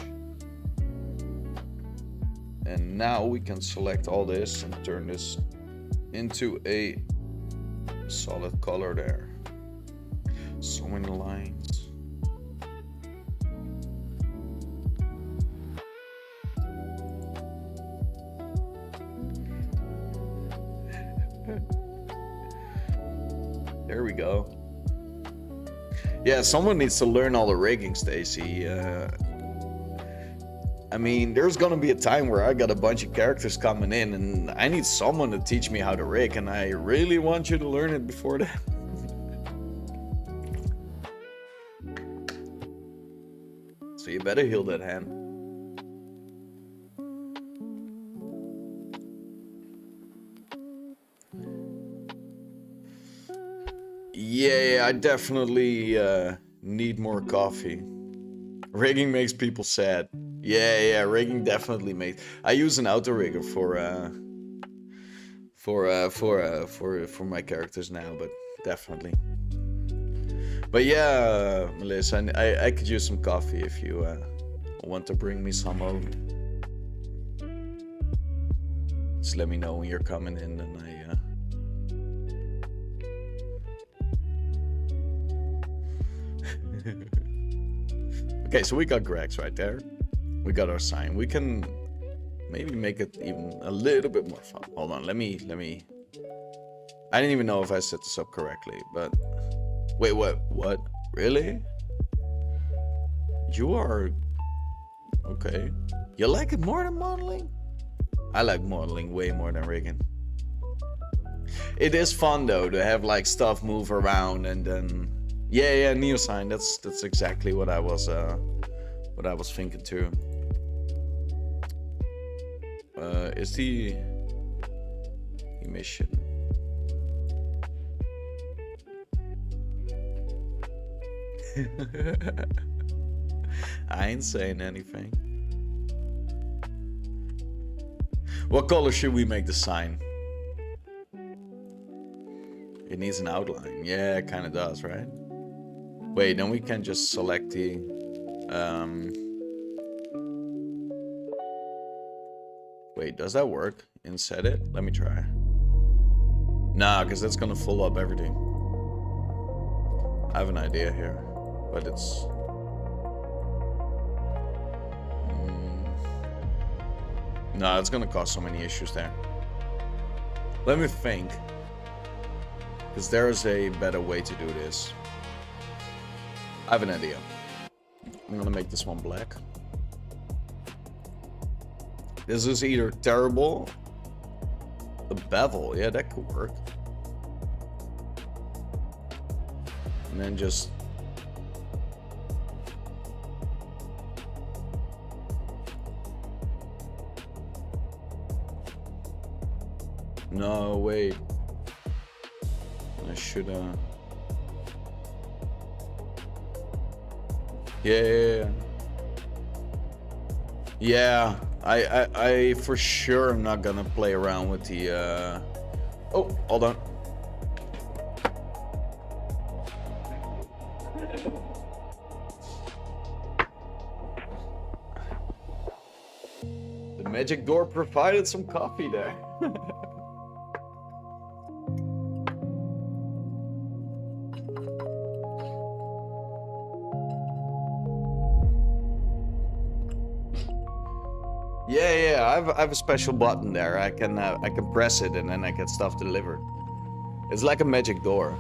And now we can select all this and turn this into a solid color there. So many lines. There we go. Yeah, someone needs to learn all the rigging, Stacy. I mean, there's gonna be a time where I got a bunch of characters coming in and I need someone to teach me how to rig, and I really want you to learn it before that. So you better heal that hand. Yeah, I definitely need more coffee. Rigging makes people sad. Yeah, rigging definitely makes. I use an auto rigger for my characters now, but definitely. But yeah, Melissa, I could use some coffee if you want to bring me some over. Just let me know when you're coming in, and Okay, so we got Greg's right there. We got our sign. We can maybe make it even a little bit more fun. Hold on, let me. I didn't even know if I set this up correctly, but wait, what? Really? You are okay. You like it more than modeling? I like modeling way more than rigging. It is fun though to have like stuff move around, and then yeah, Neo sign. That's exactly what I was thinking too. Is the emission? I ain't saying anything. What color should we make the sign? It needs an outline. Yeah, it kind of does, right? Wait, then we can just select the Wait, does that work? And set it? Let me try. Nah, because that's gonna fill up everything. I have an idea here, but it's no, it's gonna cause so many issues there. Let me think, because there's a better way to do this. I have an idea. I'm gonna make this one black. This is either terrible. The bevel, yeah, that could work. And then just no, wait. I should yeah. I for sure am not gonna play around with the oh, hold on. The magic door provided some coffee there. Yeah, I have a special button there. I can press it and then I get stuff delivered. It's like a magic door.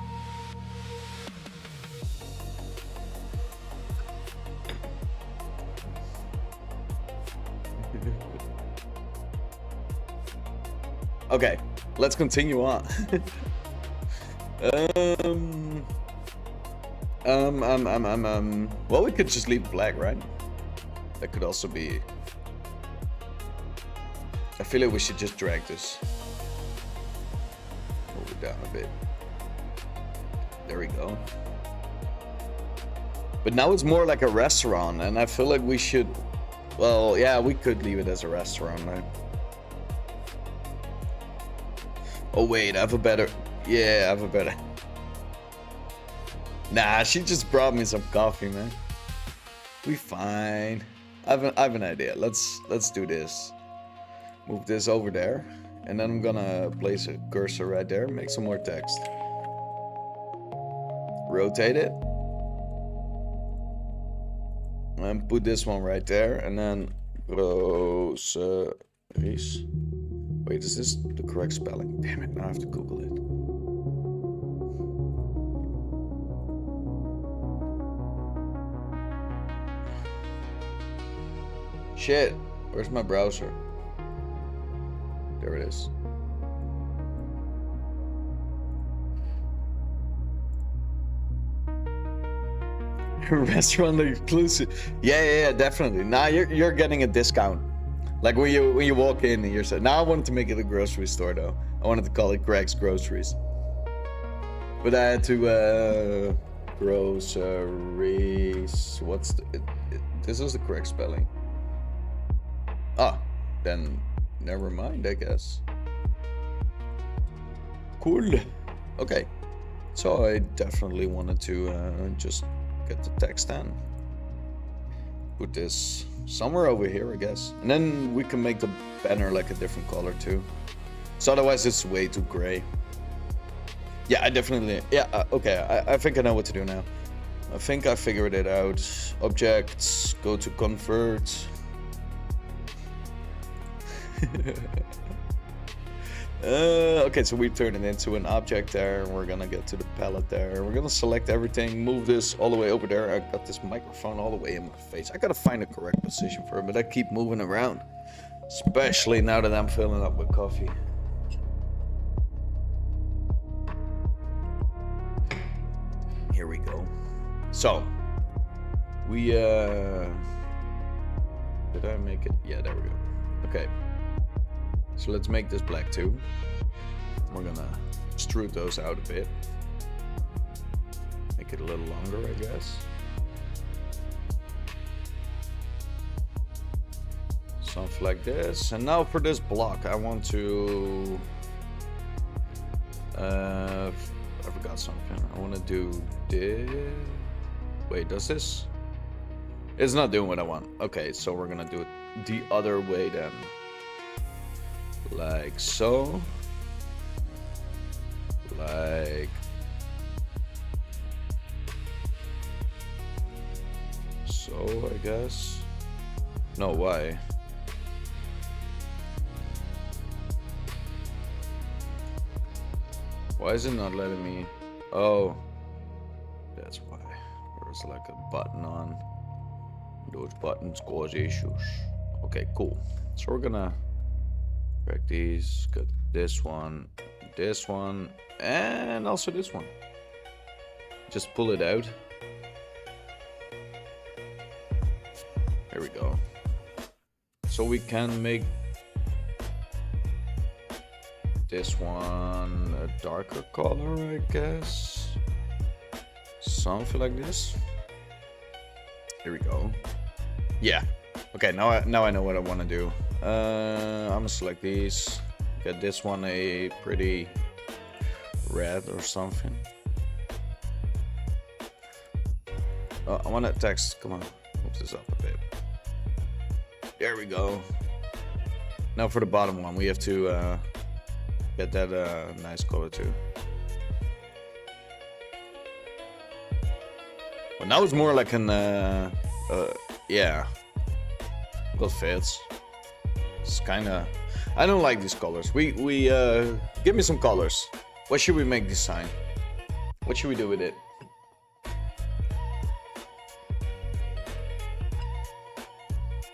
Okay, let's continue on. Well, we could just leave it black, right? That could also be. I feel like we should just drag this. Move it down a bit. There we go. But now it's more like a restaurant, and I feel like we should Well, yeah, we could leave it as a restaurant, right? Oh wait, I have a better. Yeah, I have a better. Nah, she just brought me some coffee, man. We fine. I have an idea. Let's do this. Move this over there, and then I'm gonna place a cursor right there. Make some more text. Rotate it, and put this one right there, and then groceries. Wait, is this the correct spelling? Damn it! Now I have to Google it. Shit, where's my browser? There it is. Restaurant exclusive. Yeah, definitely. Now you're getting a discount. Like when you walk in and you're saying, now I wanted to make it a grocery store though. I wanted to call it Greg's Groceries. But I had to groceries. What's this is the correct spelling. Ah, then never mind, I guess. Cool. Okay. So I definitely wanted to just get the text in. Put this somewhere over here, I guess. And then we can make the banner like a different color too. So otherwise it's way too gray. Yeah, I definitely... Yeah, okay, I think I know what to do now. I think I figured it out. Objects, go to convert. Okay, so we turn it into an object there, and we're gonna get to the palette there. We're gonna select everything, move this all the way over there. I got this microphone all the way in my face. I gotta find the correct position for it, but I keep moving around, especially now that I'm filling up with coffee. Here we go. So we did I make it? Yeah, there we go. Okay. So let's make this black too. We're gonna extrude those out a bit. Make it a little longer, I guess. Something like this. And now for this block, I want to... I forgot something. I want to do this. Wait, does this? It's not doing what I want. Okay, so we're gonna do it the other way then. Like so. Like so, I guess. No, why? Why is it not letting me? Oh, that's why. There's like a button on. Those buttons cause issues. Okay, cool. So we're gonna drag these, got this one, and also this one. Just pull it out. There we go. So we can make this one a darker color, I guess. Something like this. Here we go. Yeah. Okay, now I know what I want to do. I'm gonna select these. Get this one a pretty red or something. Oh, I want that text. Come on, move this up a bit. There we go. Now for the bottom one, we have to get that nice color too. But now it's more like an yeah. That fits. It's kind of... I don't like these colors. We give me some colors. What should we make this sign? What should we do with it?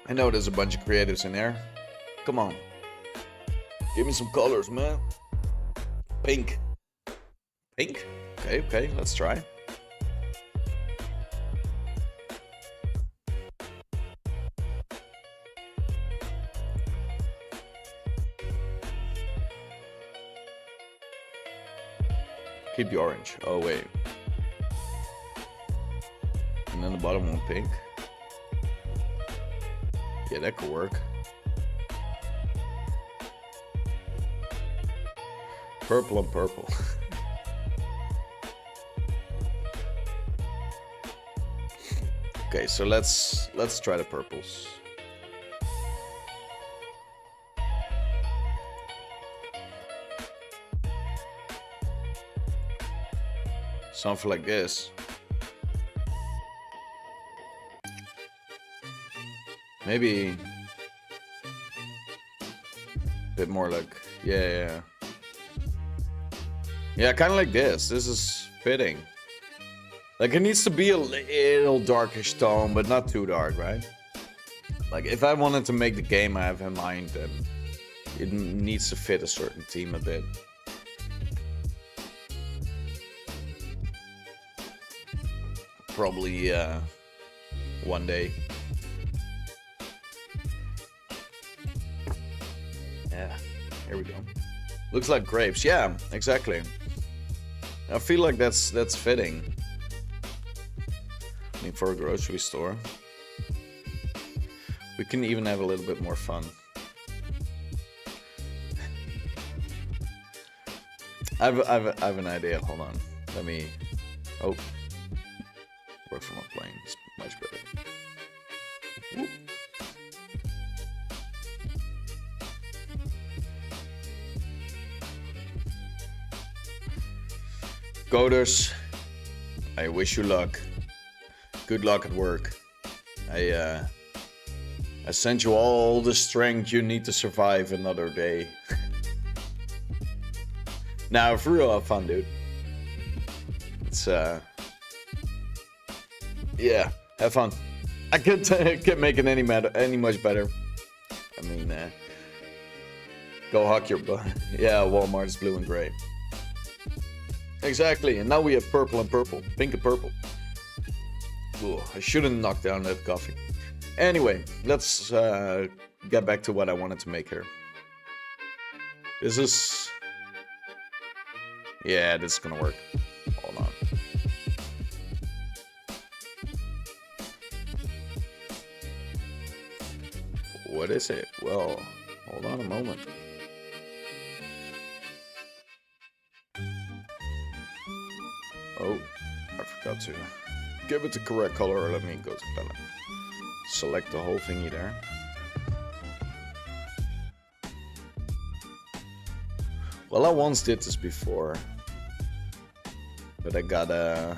I know there's a bunch of creatives in there. Come on. Give me some colors, man. Pink. Pink? Okay, let's try. Keep the orange. Oh, wait. And then the bottom one pink. Yeah, that could work. Purple on purple. Okay, so let's try the purples. Something like this. Maybe a bit more like, yeah, kind of like this. This is fitting. Like, it needs to be a little darkish tone, but not too dark, right? Like, if I wanted to make the game I have in mind, then it needs to fit a certain theme a bit. Probably one day. Yeah, here we go. Looks like grapes. Yeah, exactly. I feel like that's fitting. I mean, for a grocery store. We can even have a little bit more fun. I have an idea. Hold on. Let me. Oh. Work from a plane. It's much better. Whoop. Coders, I wish you luck. Good luck at work. I sent you all the strength you need to survive another day. Now, for real, have fun, dude. It's yeah, have fun. I can't make it any much better. I mean, go hawk your butt. Yeah, Walmart's blue and gray. Exactly, and now we have purple and purple, pink and purple. Ooh, I shouldn't knock down that coffee. Anyway, let's get back to what I wanted to make here. This is... yeah, this is gonna work. Hold on. What is it? Well, hold on a moment. Oh, I forgot to give it the correct color. Let me go to palette. Select the whole thingy there. Well, I once did this before, but I got a...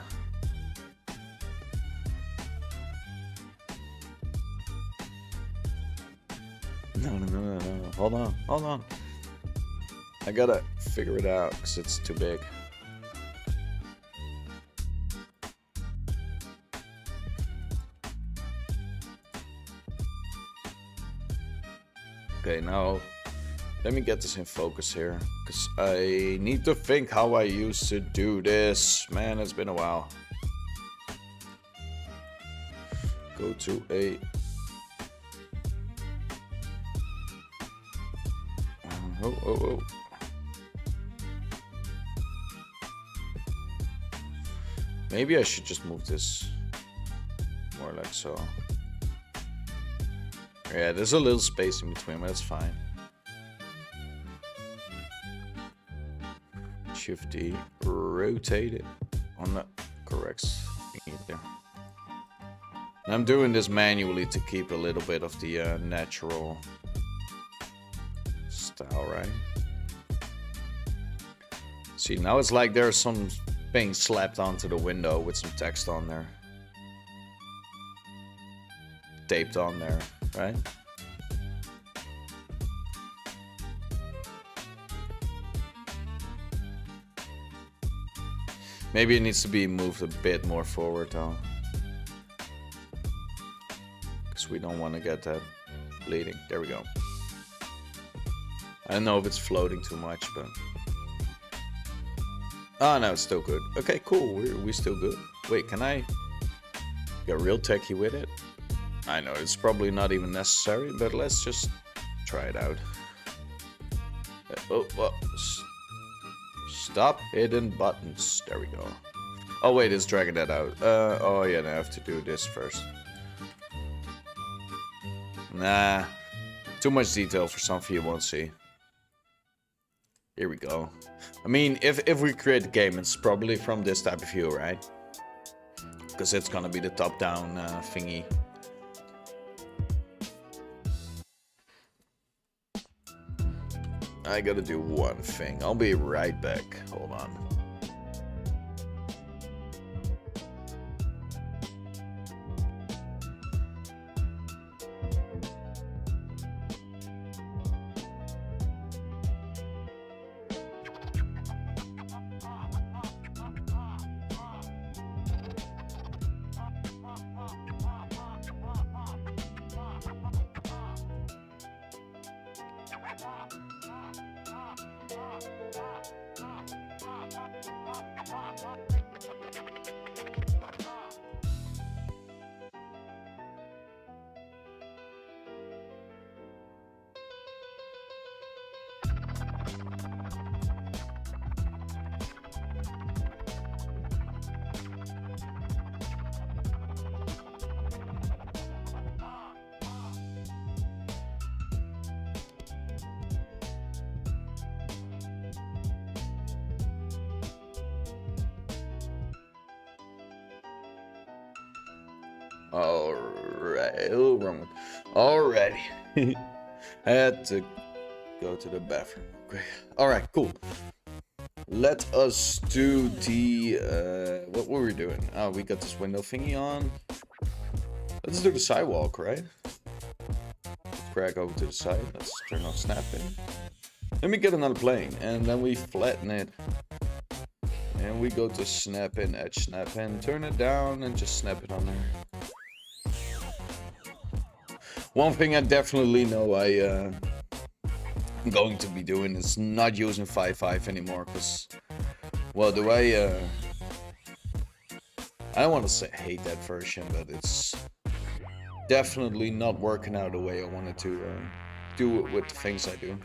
No. Hold on. I gotta figure it out because it's too big. Okay, now let me get this in focus here, because I need to think how I used to do this. Man, it's been a while. Go to a... Oh. Maybe I should just move this more like so. Yeah, there's a little space in between, but that's fine. Shift D, rotate it on the correct thing there. And I'm doing this manually to keep a little bit of the natural style, right? See, now it's like there's some thing slapped onto the window with some text on there. Taped on there, right? Maybe it needs to be moved a bit more forward though. Because we don't want to get that bleeding. There we go. I don't know if it's floating too much, but... oh, no, it's still good. Okay, cool. We're still good. Wait, can I get real techie with it? I know, it's probably not even necessary, but let's just try it out. Oh. Stop hidden buttons. There we go. Oh, wait, it's dragging that out. Oh, yeah, now I have to do this first. Nah, too much detail for something you won't see. Here we go. I mean, if we create the game, it's probably from this type of view, right? Because it's gonna be the top-down thingy. I gotta do one thing. I'll be right back. Hold on. Alright, alrighty. I had to go to the bathroom. Okay. Alright, cool. Let us do the what were we doing? Oh, we got this window thingy on. Let's do the sidewalk, right? Let's drag over to the side. Let's turn on snapping. Let me get another plane, and then we flatten it. And we go to snap in, edge snap in, turn it down, and just snap it on there. One thing I definitely know I'm going to be doing is not using 5.5 anymore, because, well, I don't want to say hate that version, but it's definitely not working out the way I wanted to do it with the things I do.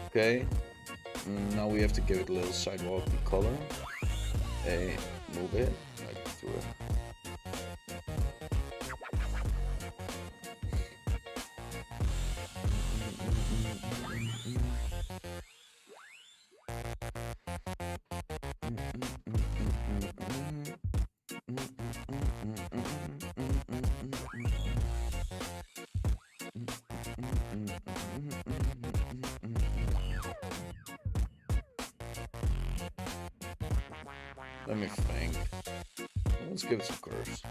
Okay, now we have to give it a little sidewalk color. Hey, move it, like do it. Let me think. Let's give it some curves.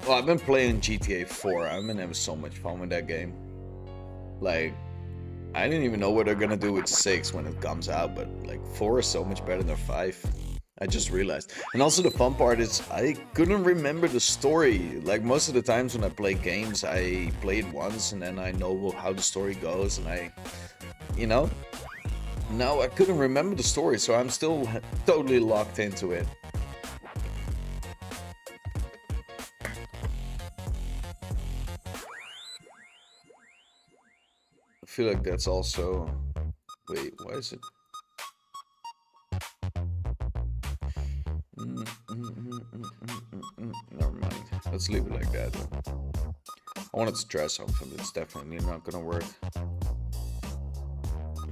Well, I've been playing GTA 4. I've been having so much fun with that game. Like, I didn't even know what they're gonna do with 6 when it comes out, but like 4 is so much better than 5. I just realized. And also the fun part is I couldn't remember the story. Like most of the times when I play games, I play it once and then I know how the story goes and you know, now I couldn't remember the story, so I'm still totally locked into it. I feel like that's also... Wait, why is it... Never mind. Let's leave it like that. I wanted to try something, but it's definitely not gonna work.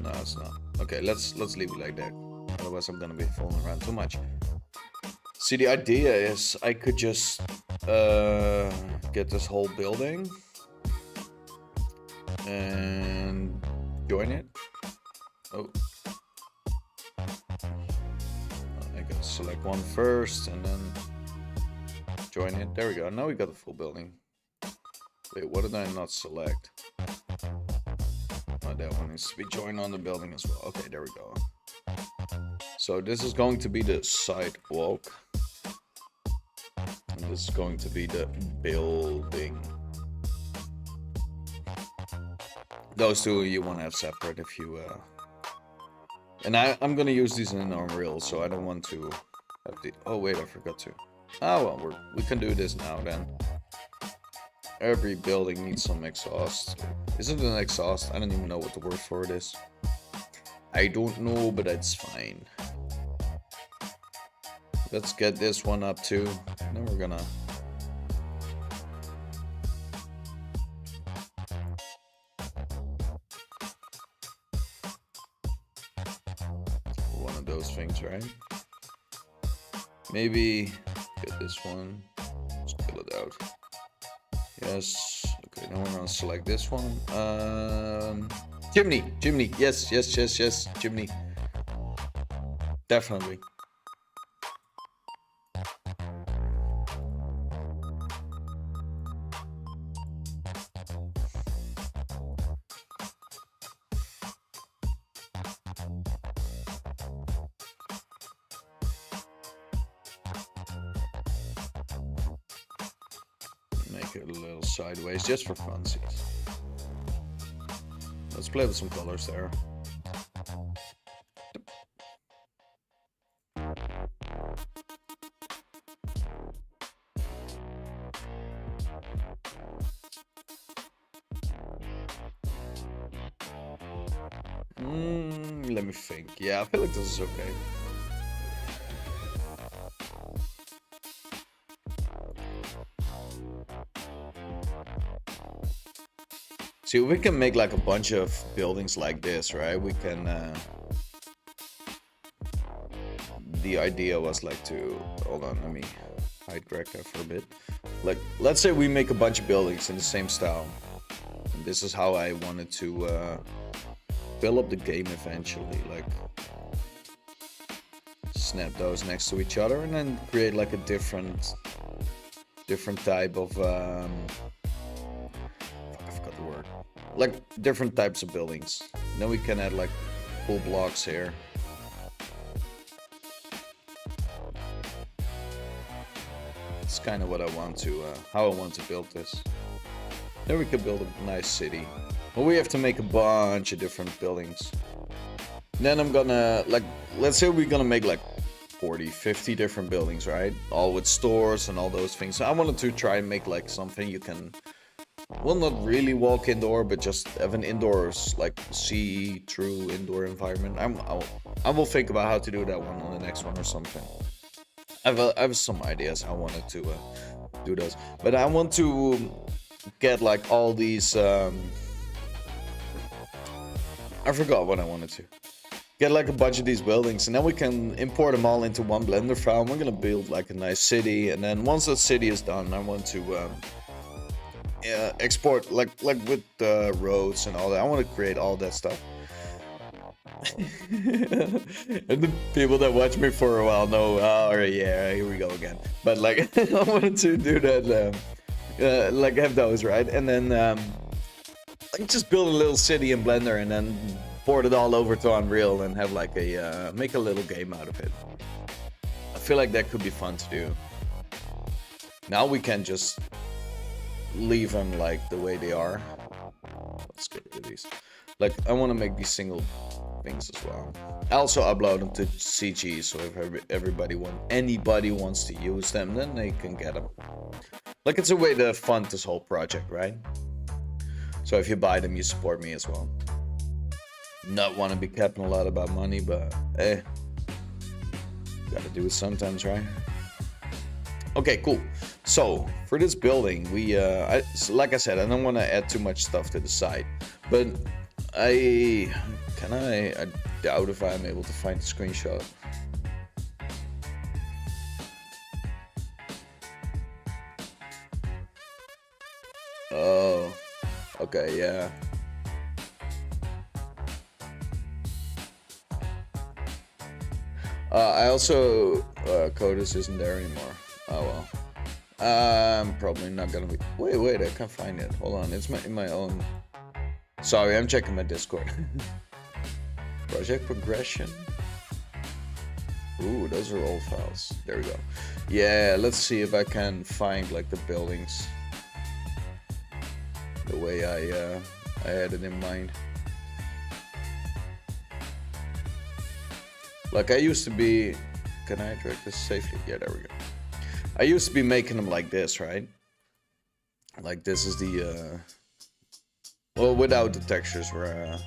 No, it's not. Okay, let's leave it like that. Otherwise, I'm gonna be fooling around too much. See, the idea is I could just get this whole building and join it. Oh. I gotta select one first and then join it. There we go. Now we got the full building. Wait, what did I not select? Oh, that one needs to be joined on the building as well. Okay, there we go. So this is going to be the sidewalk. And this is going to be the building. Those two you want to have separate if you... And I'm going to use these in Unreal, so I don't want to have the... Oh, wait, I forgot to. Oh, well, we can do this now, then. Every building needs some exhaust. Is it an exhaust? I don't even know what the word for it is. I don't know, but that's fine. Let's get this one up too. Then we're gonna... one of those things, right? Maybe get this one. Let's fill it out. Yes. Okay, now we're gonna select this one. Chimney. Yes. Chimney. Definitely. Make it a little sideways just for funsies. Let's play with some colors there. Let me think. Yeah, I feel like this is okay. See, we can make like a bunch of buildings like this, right? We can... the idea was like to... Hold on, let me hide Greca for a bit. Like, let's say we make a bunch of buildings in the same style. And this is how I wanted to fill up the game eventually. Like, snap those next to each other and then create like a different type of... I forgot the word. Like different types of buildings. Then we can add like full blocks here. It's kind of what I want to, how I want to build this. Then we can build a nice city. But we have to make a bunch of different buildings. Then I'm gonna, like, let's say we're gonna make like 40, 50 different buildings, right? All with stores and all those things. So I wanted to try and make like something you can, well, not really walk indoor, but just have an indoors, like see-through indoor environment. I will think about how to do that one on the next one or something. I have some ideas I wanted to do those, but I want to get like all these. I forgot what I wanted to get, like a bunch of these buildings, and then we can import them all into one Blender file. We're gonna build like a nice city, and then once that city is done, I want to export like with the roads and all that. I want to create all that stuff. And the people that watch me for a while know, oh yeah, here we go again. But like, I wanted to do that, like have those, right? And then like just build a little city in Blender and then port it all over to Unreal and have like a make a little game out of it. I feel like that could be fun to do. Now we can just leave them like the way they are. Let's get rid of these. Like, I want to make these single things as well. I also upload them to CG, so if anybody wants to use them, then they can get them. Like, it's a way to fund this whole project, right? So if you buy them, you support me as well. Not want to be capping a lot about money, but gotta do it sometimes, right? Okay, cool. So for this building, we like I said, I don't want to add too much stuff to the side, but I doubt if I'm able to find the screenshot. Oh, okay, yeah. I also Codus isn't there anymore. Oh well. I'm probably not gonna be. Wait, I can't find it. Hold on, it's in my own. Sorry, I'm checking my Discord. Project progression. Ooh, those are old files. There we go. Yeah, let's see if I can find like the buildings the way I had it in mind. Like I used to be. Can I direct this safely? Yeah, there we go. I used to be making them like this, right? Like this is the well, without the textures, where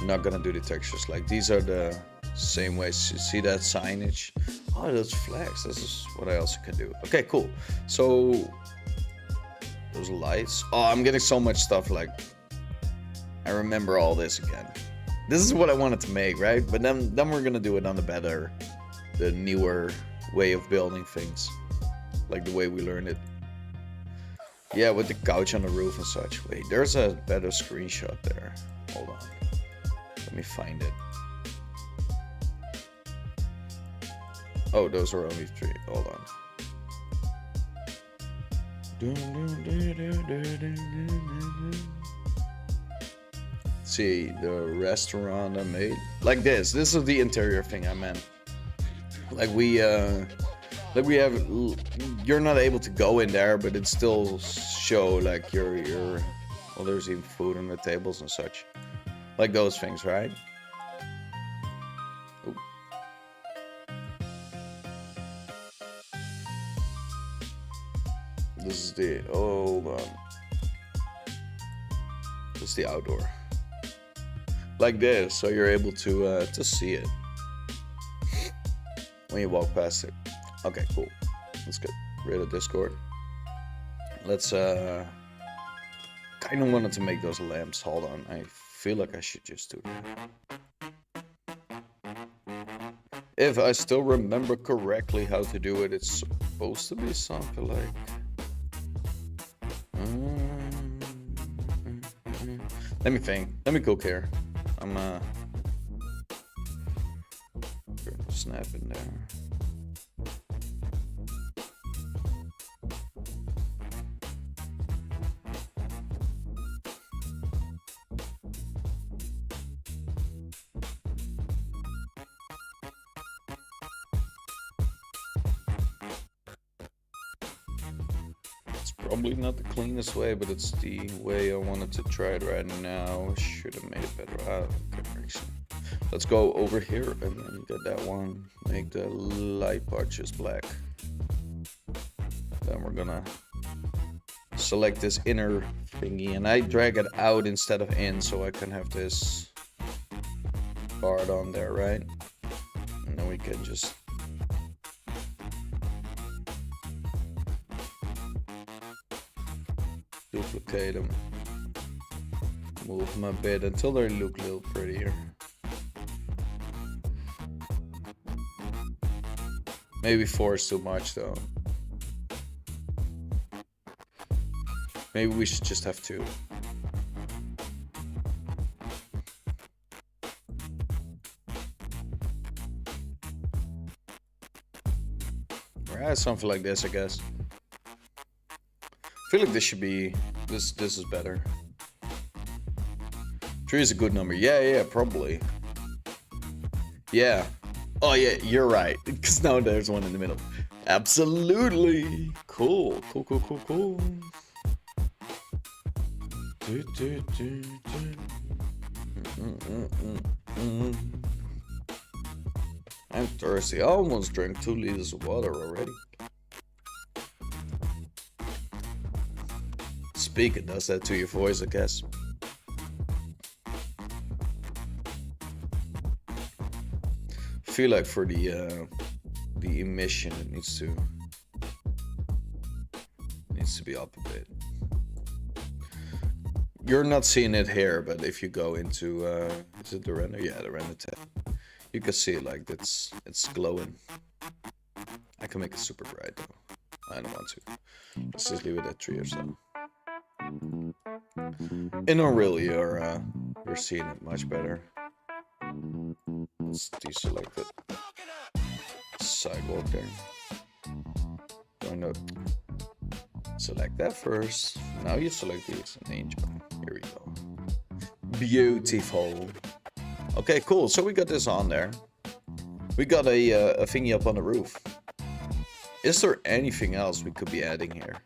not gonna do the textures. Like these are the same ways. You see that signage? Oh, those flags. This is what I also can do. Okay, cool. So those lights. Oh, I'm getting so much stuff. Like I remember all this again. This is what I wanted to make, right? But then we're gonna do it on the newer way of building things, like the way we learned it. Yeah, with the couch on the roof and such. Wait, there's a better screenshot there. Hold on. Let me find it. Oh, those are only 3. Hold on. See, the restaurant I made. Like this. This is the interior thing I meant. Like we have... You're not able to go in there, but it still show like your... Well, there's even food on the tables and such. Like those things, right? Ooh. This is the... Hold on. This is the outdoor. Like this, so you're able to see it when you walk past it. Okay, cool. Let's get rid of Discord. Let's kind of wanted to make those lamps. Hold on, I feel like I should just do that. If I still remember correctly how to do it, it's supposed to be something like... Let me think. Let me cook here. I'm snap in there. Probably not the cleanest way, but it's the way I wanted to try it right now. Should have made it better. Okay, let's go over here and then get that one. Make the light part just black. Then we're gonna select this inner thingy, and I drag it out instead of in, so I can have this part on there, right? And then we can just duplicate them, move them a bit until they look a little prettier. Maybe 4 is too much though. Maybe we should just have 2. Right, something like this, I guess. I feel like this should be, this is better. 3 is a good number. Yeah, probably. Yeah. Oh yeah, you're right. Because now there's one in the middle. Absolutely. Cool. I'm thirsty. I almost drank 2 liters of water already. Speak, it does that to your voice, I guess. I feel like for the emission, it needs to be up a bit. You're not seeing it here, but if you go into is it the render? Yeah, the render tab. You can see it like it's glowing. I can make it super bright though. I don't want to. Let's just leave it at 3 or so. In Unreal, you're seeing it much better. Let's deselect it. Sidewalk there. Why not? Select that first. Now you select these and enjoy. Here we go. Beautiful. Okay, cool. So we got this on there. We got a thingy up on the roof. Is there anything else we could be adding here?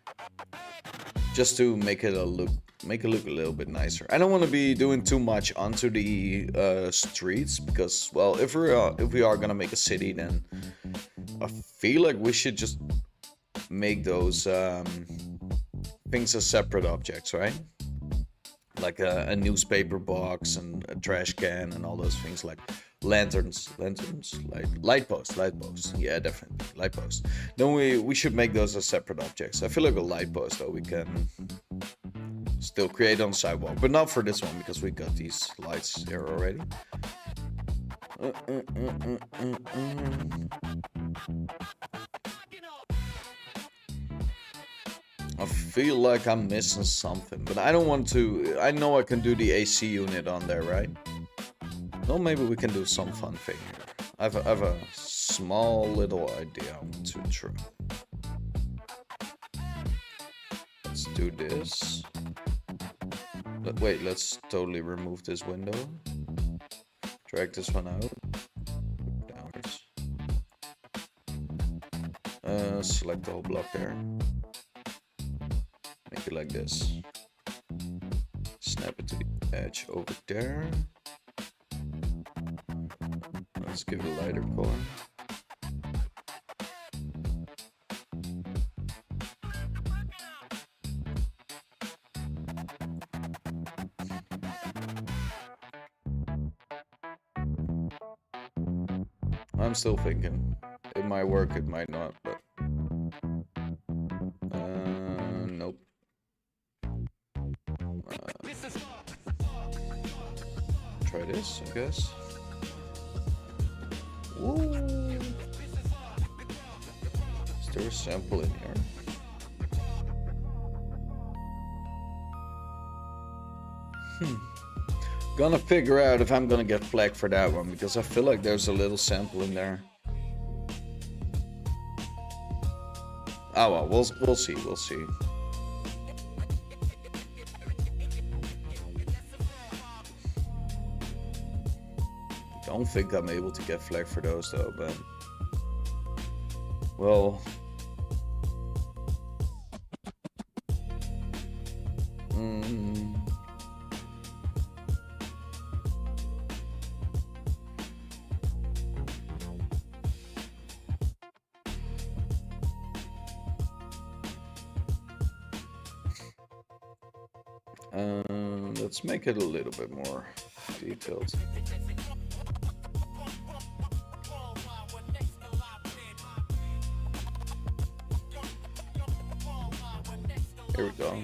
Just to make it look a little bit nicer. I don't want to be doing too much onto the streets because, well, if we are gonna make a city, then I feel like we should just make those things as separate objects, right? like a newspaper box and a trash can and all those things, like lanterns, light posts, yeah, definitely light posts. Then we should make those as separate objects. I feel like a light post though we can still create on the sidewalk, but not for this one because we got these lights here already. I feel like I'm missing something, but I don't want to. I know I can do the AC unit on there, right? Well, maybe we can do some fun thing here. I have a small little idea I want to try. Let's do this. But wait, let's totally remove this window. Drag this one out. Downwards. Select the whole block there. Make it like this. Snap it to the edge over there. Let's give it a lighter color. I'm still thinking. It might work, it might not, but nope. Try this, I guess. Woo. Is there a sample in here? Gonna figure out if I'm gonna get flagged for that one, because I feel like there's a little sample in there. Oh well, we'll see, we'll see. Don't think I'm able to get flagged for those though, but well, let's make it a little bit more detailed. Here we go.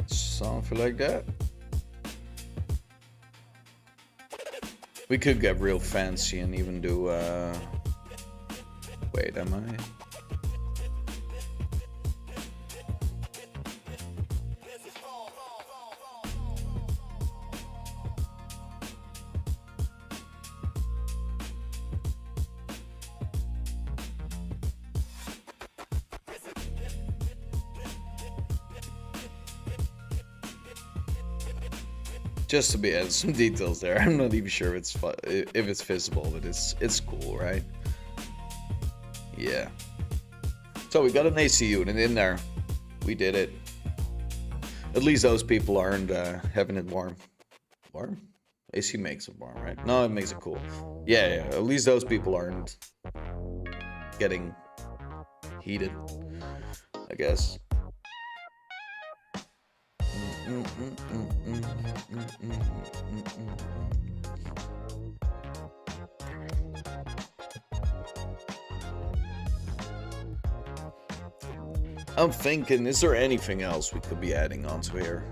Something like that. We could get real fancy and even do wait, am I? Just to be adding some details there. I'm not even sure if it's visible, but it's cool, right? Yeah. So we got an AC unit in there. We did it. At least those people aren't having it warm. Warm? AC makes it warm, right? No, it makes it cool. Yeah. At least those people aren't getting heated, I guess. I'm thinking, is there anything else we could be adding onto here?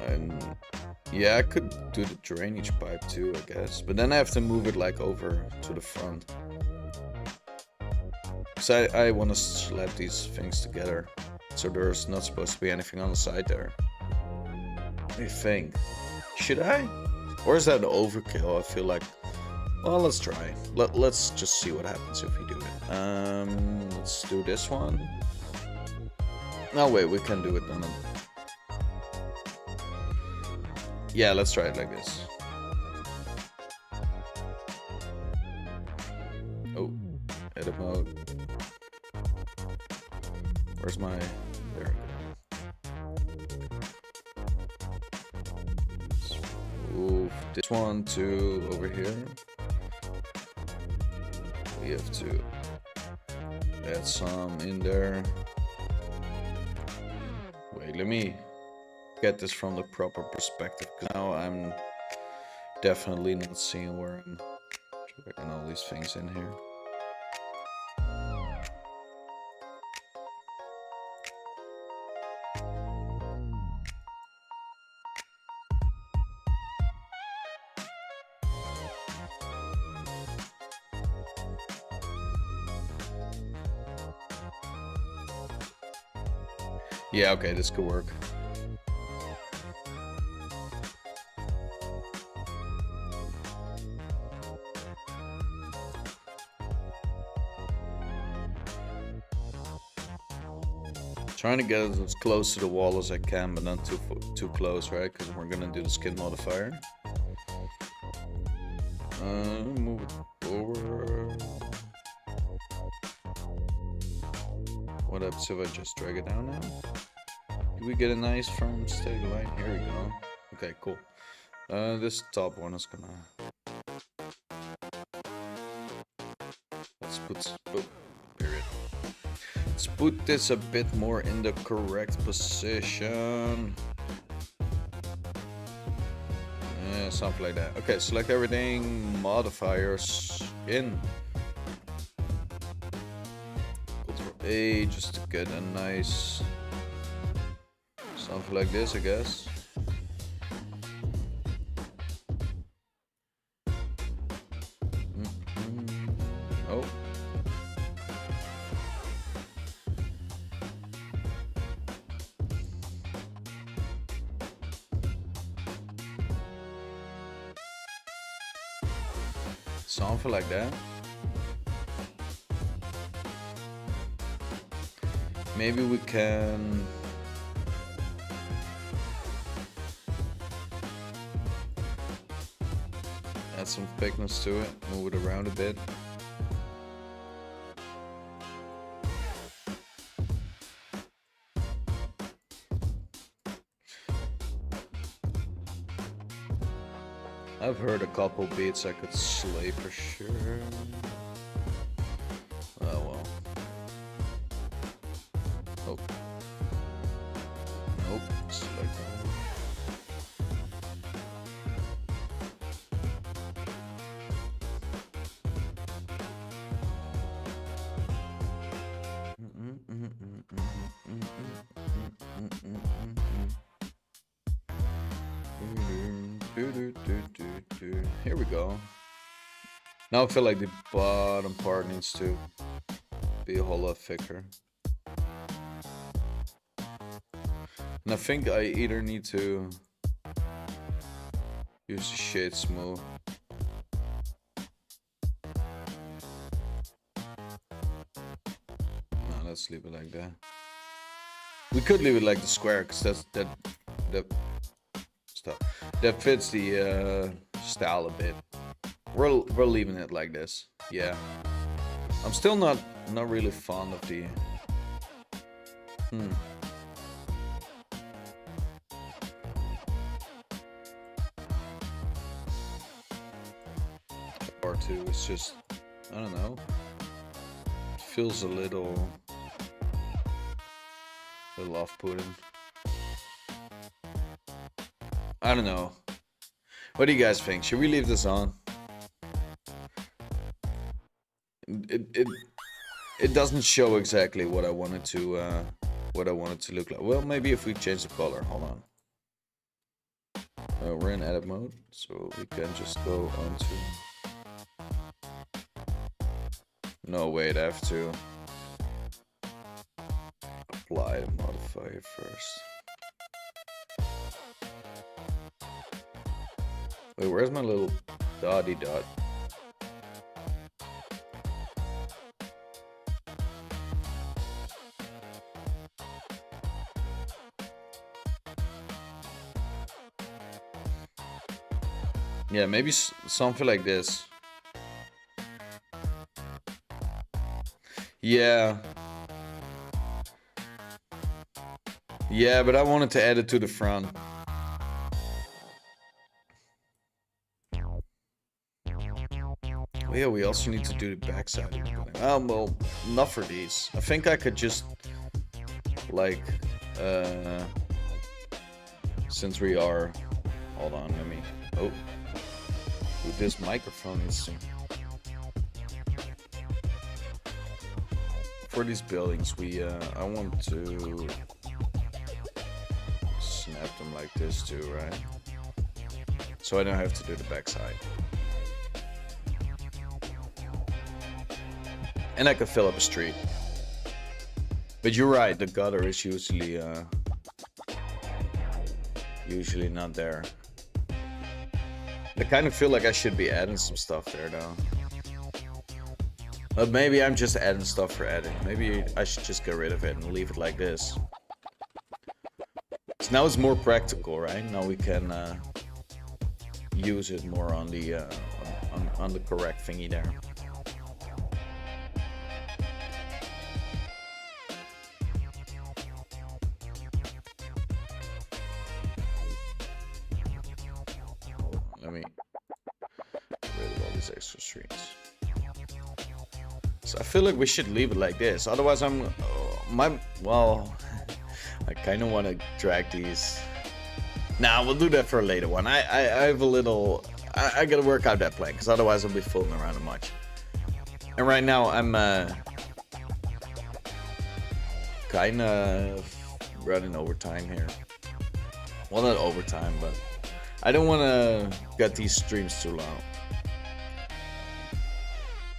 And yeah, I could do the drainage pipe too, I guess. But then I have to move it like over to the front. So I want to slap these things together. So there's not supposed to be anything on the side there. I think. Should I? Or is that overkill? I feel like... Well, let's try. Let's just see what happens if we do it. Let's do this one. No, wait, we can do it on a... Yeah, let's try it like this. edit mode. Where's my, there we go. Move this one to over here. We have to add some in there. Wait, let me get this from the proper perspective, because now I'm definitely not seeing where I'm dragging all these things in here. Yeah, okay, this could work. Trying to get as close to the wall as I can, but not too close, right? Because we're gonna do the skin modifier. Move it forward. What happens if I just drag it down now? Do we get a nice firm steady line? Here we go. Okay, cool. This top one is gonna... Let's put... Oh, period. Let's put this a bit more in the correct position. Yeah, something like that. Okay, select everything, modifiers in. Ctrl A just to get a nice something like this, I guess. Oh. Something like that. Maybe we can add some thickness to it, move it around a bit. I've heard a couple beats I could slay for sure. Oh well. Oh. Nope. Select that. Here we go. Now I feel like the bottom part needs to be a whole lot thicker. And I think I either need to use the shade smooth. No, let's leave it like that. We could leave it like the square, because that fits the style a bit. We're leaving it like this. Yeah. I'm still not really fond of the part two. It's just, I don't know. It feels a little off-putting. I don't know. What do you guys think? Should we leave this on? It doesn't show exactly what I wanted to look like. Well, maybe if we change the color. Hold on. We're in edit mode, so we can just go onto. No, wait. I have to apply the modifier first. Wait, where's my little dotty dot? Yeah, maybe something like this. Yeah. Yeah, but I wanted to add it to the front. Oh, yeah, we also need to do the backside of the building. Oh, well, not for these. I think I could just, like, since we are... Hold on, let me... Oh. With this microphone is... For these buildings, I want to snap them like this too, right? So I don't have to do the backside. And I could fill up a street. But you're right, the gutter is usually not there. I kind of feel like I should be adding some stuff there though. But maybe I'm just adding stuff for adding. Maybe I should just get rid of it and leave it like this. So now it's more practical, right? Now we can use it more on the on the correct thingy there. Let me get rid of all these extra streets. So I feel like we should leave it like this. Otherwise, well, I kind of want to drag these. Nah, we'll do that for a later one. I have a little. I gotta work out that plan because otherwise I'll be fooling around too much. And right now I'm kind of running overtime here. Well, not overtime, but I don't want to get these streams too long.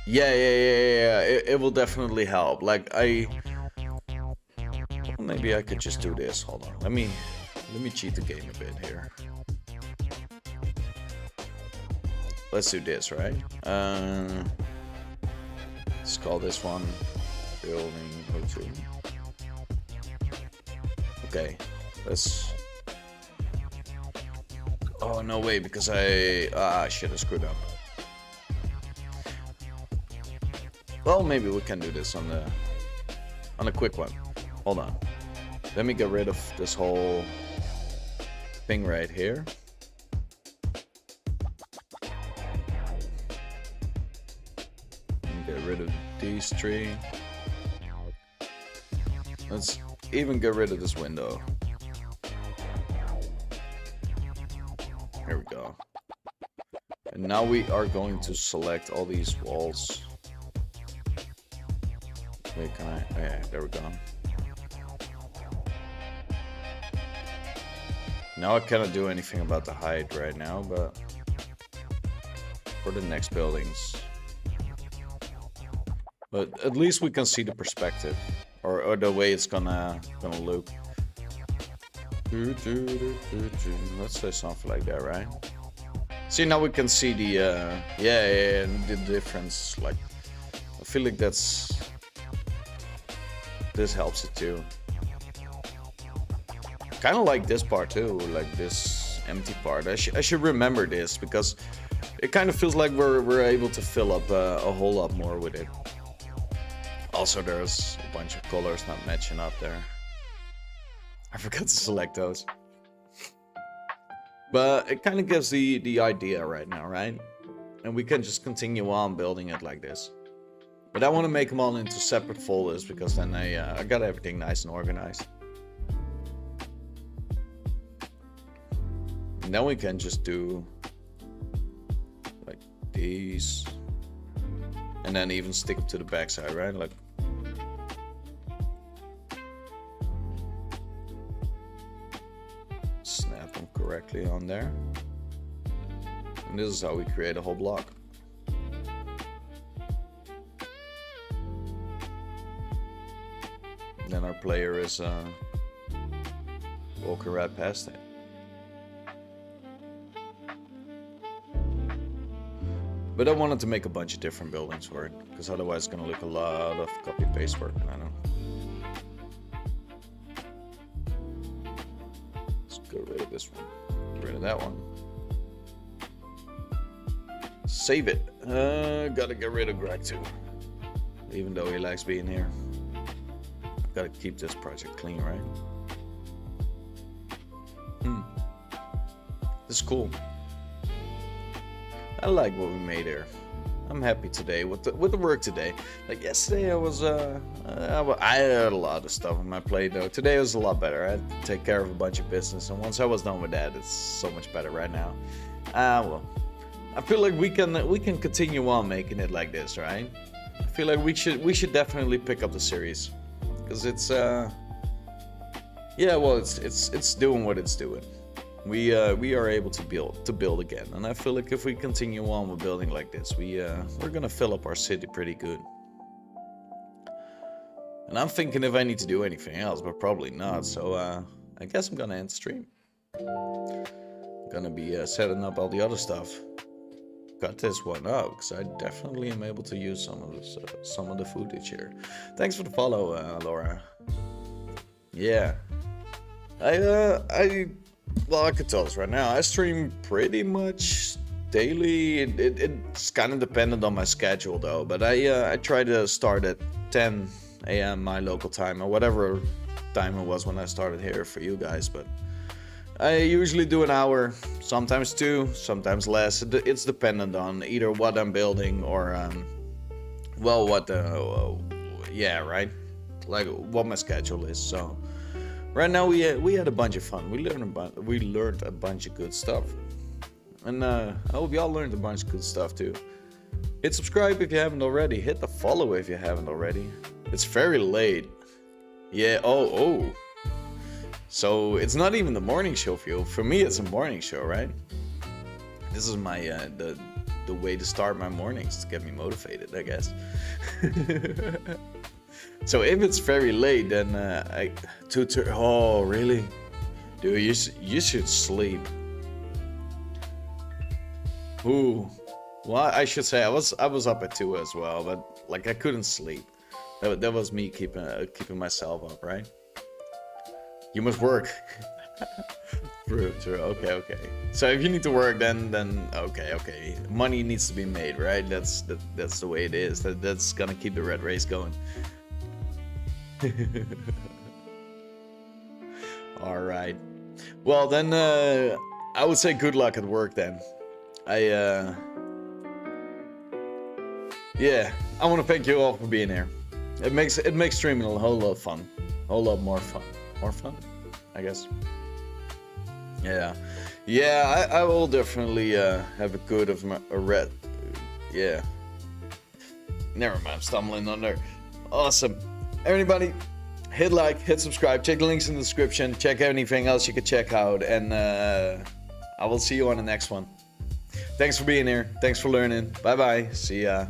Yeah. It will definitely help. Like maybe I could just do this. Hold on. Let me cheat the game a bit here. Let's do this, right? Let's call this one building 02. Okay. Let's. Oh no way, because shit, I screwed up. Well, maybe we can do this on a quick one. Hold on. Let me get rid of this whole thing right here. Get rid of these three. Let's even get rid of this window. Here we go. And now we are going to select all these walls. Wait, can I? Oh, yeah, there we go. Now I cannot do anything about the height right now, but for the next buildings. But at least we can see the perspective, or the way it's gonna look. Let's say something like that, right? See, now we can see the the difference. Like, I feel like this helps it too. Kind of like this part too, like this empty part. I should remember this because it kind of feels like we're able to fill up a whole lot more with it. Also, there's a bunch of colors not matching up there. I forgot to select those. But it kind of gives the idea right now, right? And we can just continue on building it like this. But I want to make them all into separate folders because then I got everything nice and organized. And then we can just do like these. And then even stick them to the backside, right? Like, snap them correctly on there. And this is how we create a whole block. Then our player is walking right past it. But I wanted to make a bunch of different buildings for it, because otherwise it's gonna look a lot of copy-paste work, I know. Let's get rid of this one. Get rid of that one. Save it. Gotta get rid of Greg too. even though he likes being here. Gotta keep this project clean, right? This is cool. I like what we made here. I'm happy today with the work today. Like yesterday, I had a lot of stuff on my plate though. Today was a lot better. I had to take care of a bunch of business, and once I was done with that, it's so much better right now. Well, I feel like we can continue on making it like this, right? I feel like we should definitely pick up the series, because it's yeah, well, it's doing what it's doing. We are able to build again, and I feel like if we continue on with building like this, we're gonna fill up our city pretty good. And I'm thinking if I need to do anything else, but probably not. So I guess I'm gonna end the stream. I'm gonna be setting up all the other stuff. Cut this one up because I definitely am able to use some of the footage here. Thanks for the follow, Laura. Yeah, well, I could tell us right now, I stream pretty much daily. It's kind of dependent on my schedule though, but I try to start at 10 a.m. my local time, or whatever time it was when I started here for you guys. But I usually do an hour, sometimes 2, sometimes less. It's dependent on either what I'm building or well, what yeah, right, like what my schedule is. So right now we had a bunch of fun. We learned a bunch of good stuff, and I hope y'all learned a bunch of good stuff too. Hit subscribe if you haven't already. Hit the follow if you haven't already. It's very late. Yeah. Oh. So it's not even the morning show for you. For me, it's a morning show, right? This is my the way to start my mornings to get me motivated, I guess. So if it's very late, then oh really, dude, you should sleep. Ooh, well, I should say I was up at 2 as well, but like I couldn't sleep. That was me keeping myself up, right? You must work. True. Okay. So if you need to work, then okay. Money needs to be made, right? That's the way it is. That's gonna keep the red race going. All right. Well, then I would say good luck at work then. Yeah, I want to thank you all for being here. It makes streaming a whole lot of fun, a whole lot more fun, I guess. Yeah, I will definitely have a good of a red. Yeah. Never mind, I'm stumbling on there. Awesome. Everybody, hit like, hit subscribe, check the links in the description, check anything else you could check out, and I will see you on the next one. Thanks for being here. Thanks for learning. Bye bye. See ya.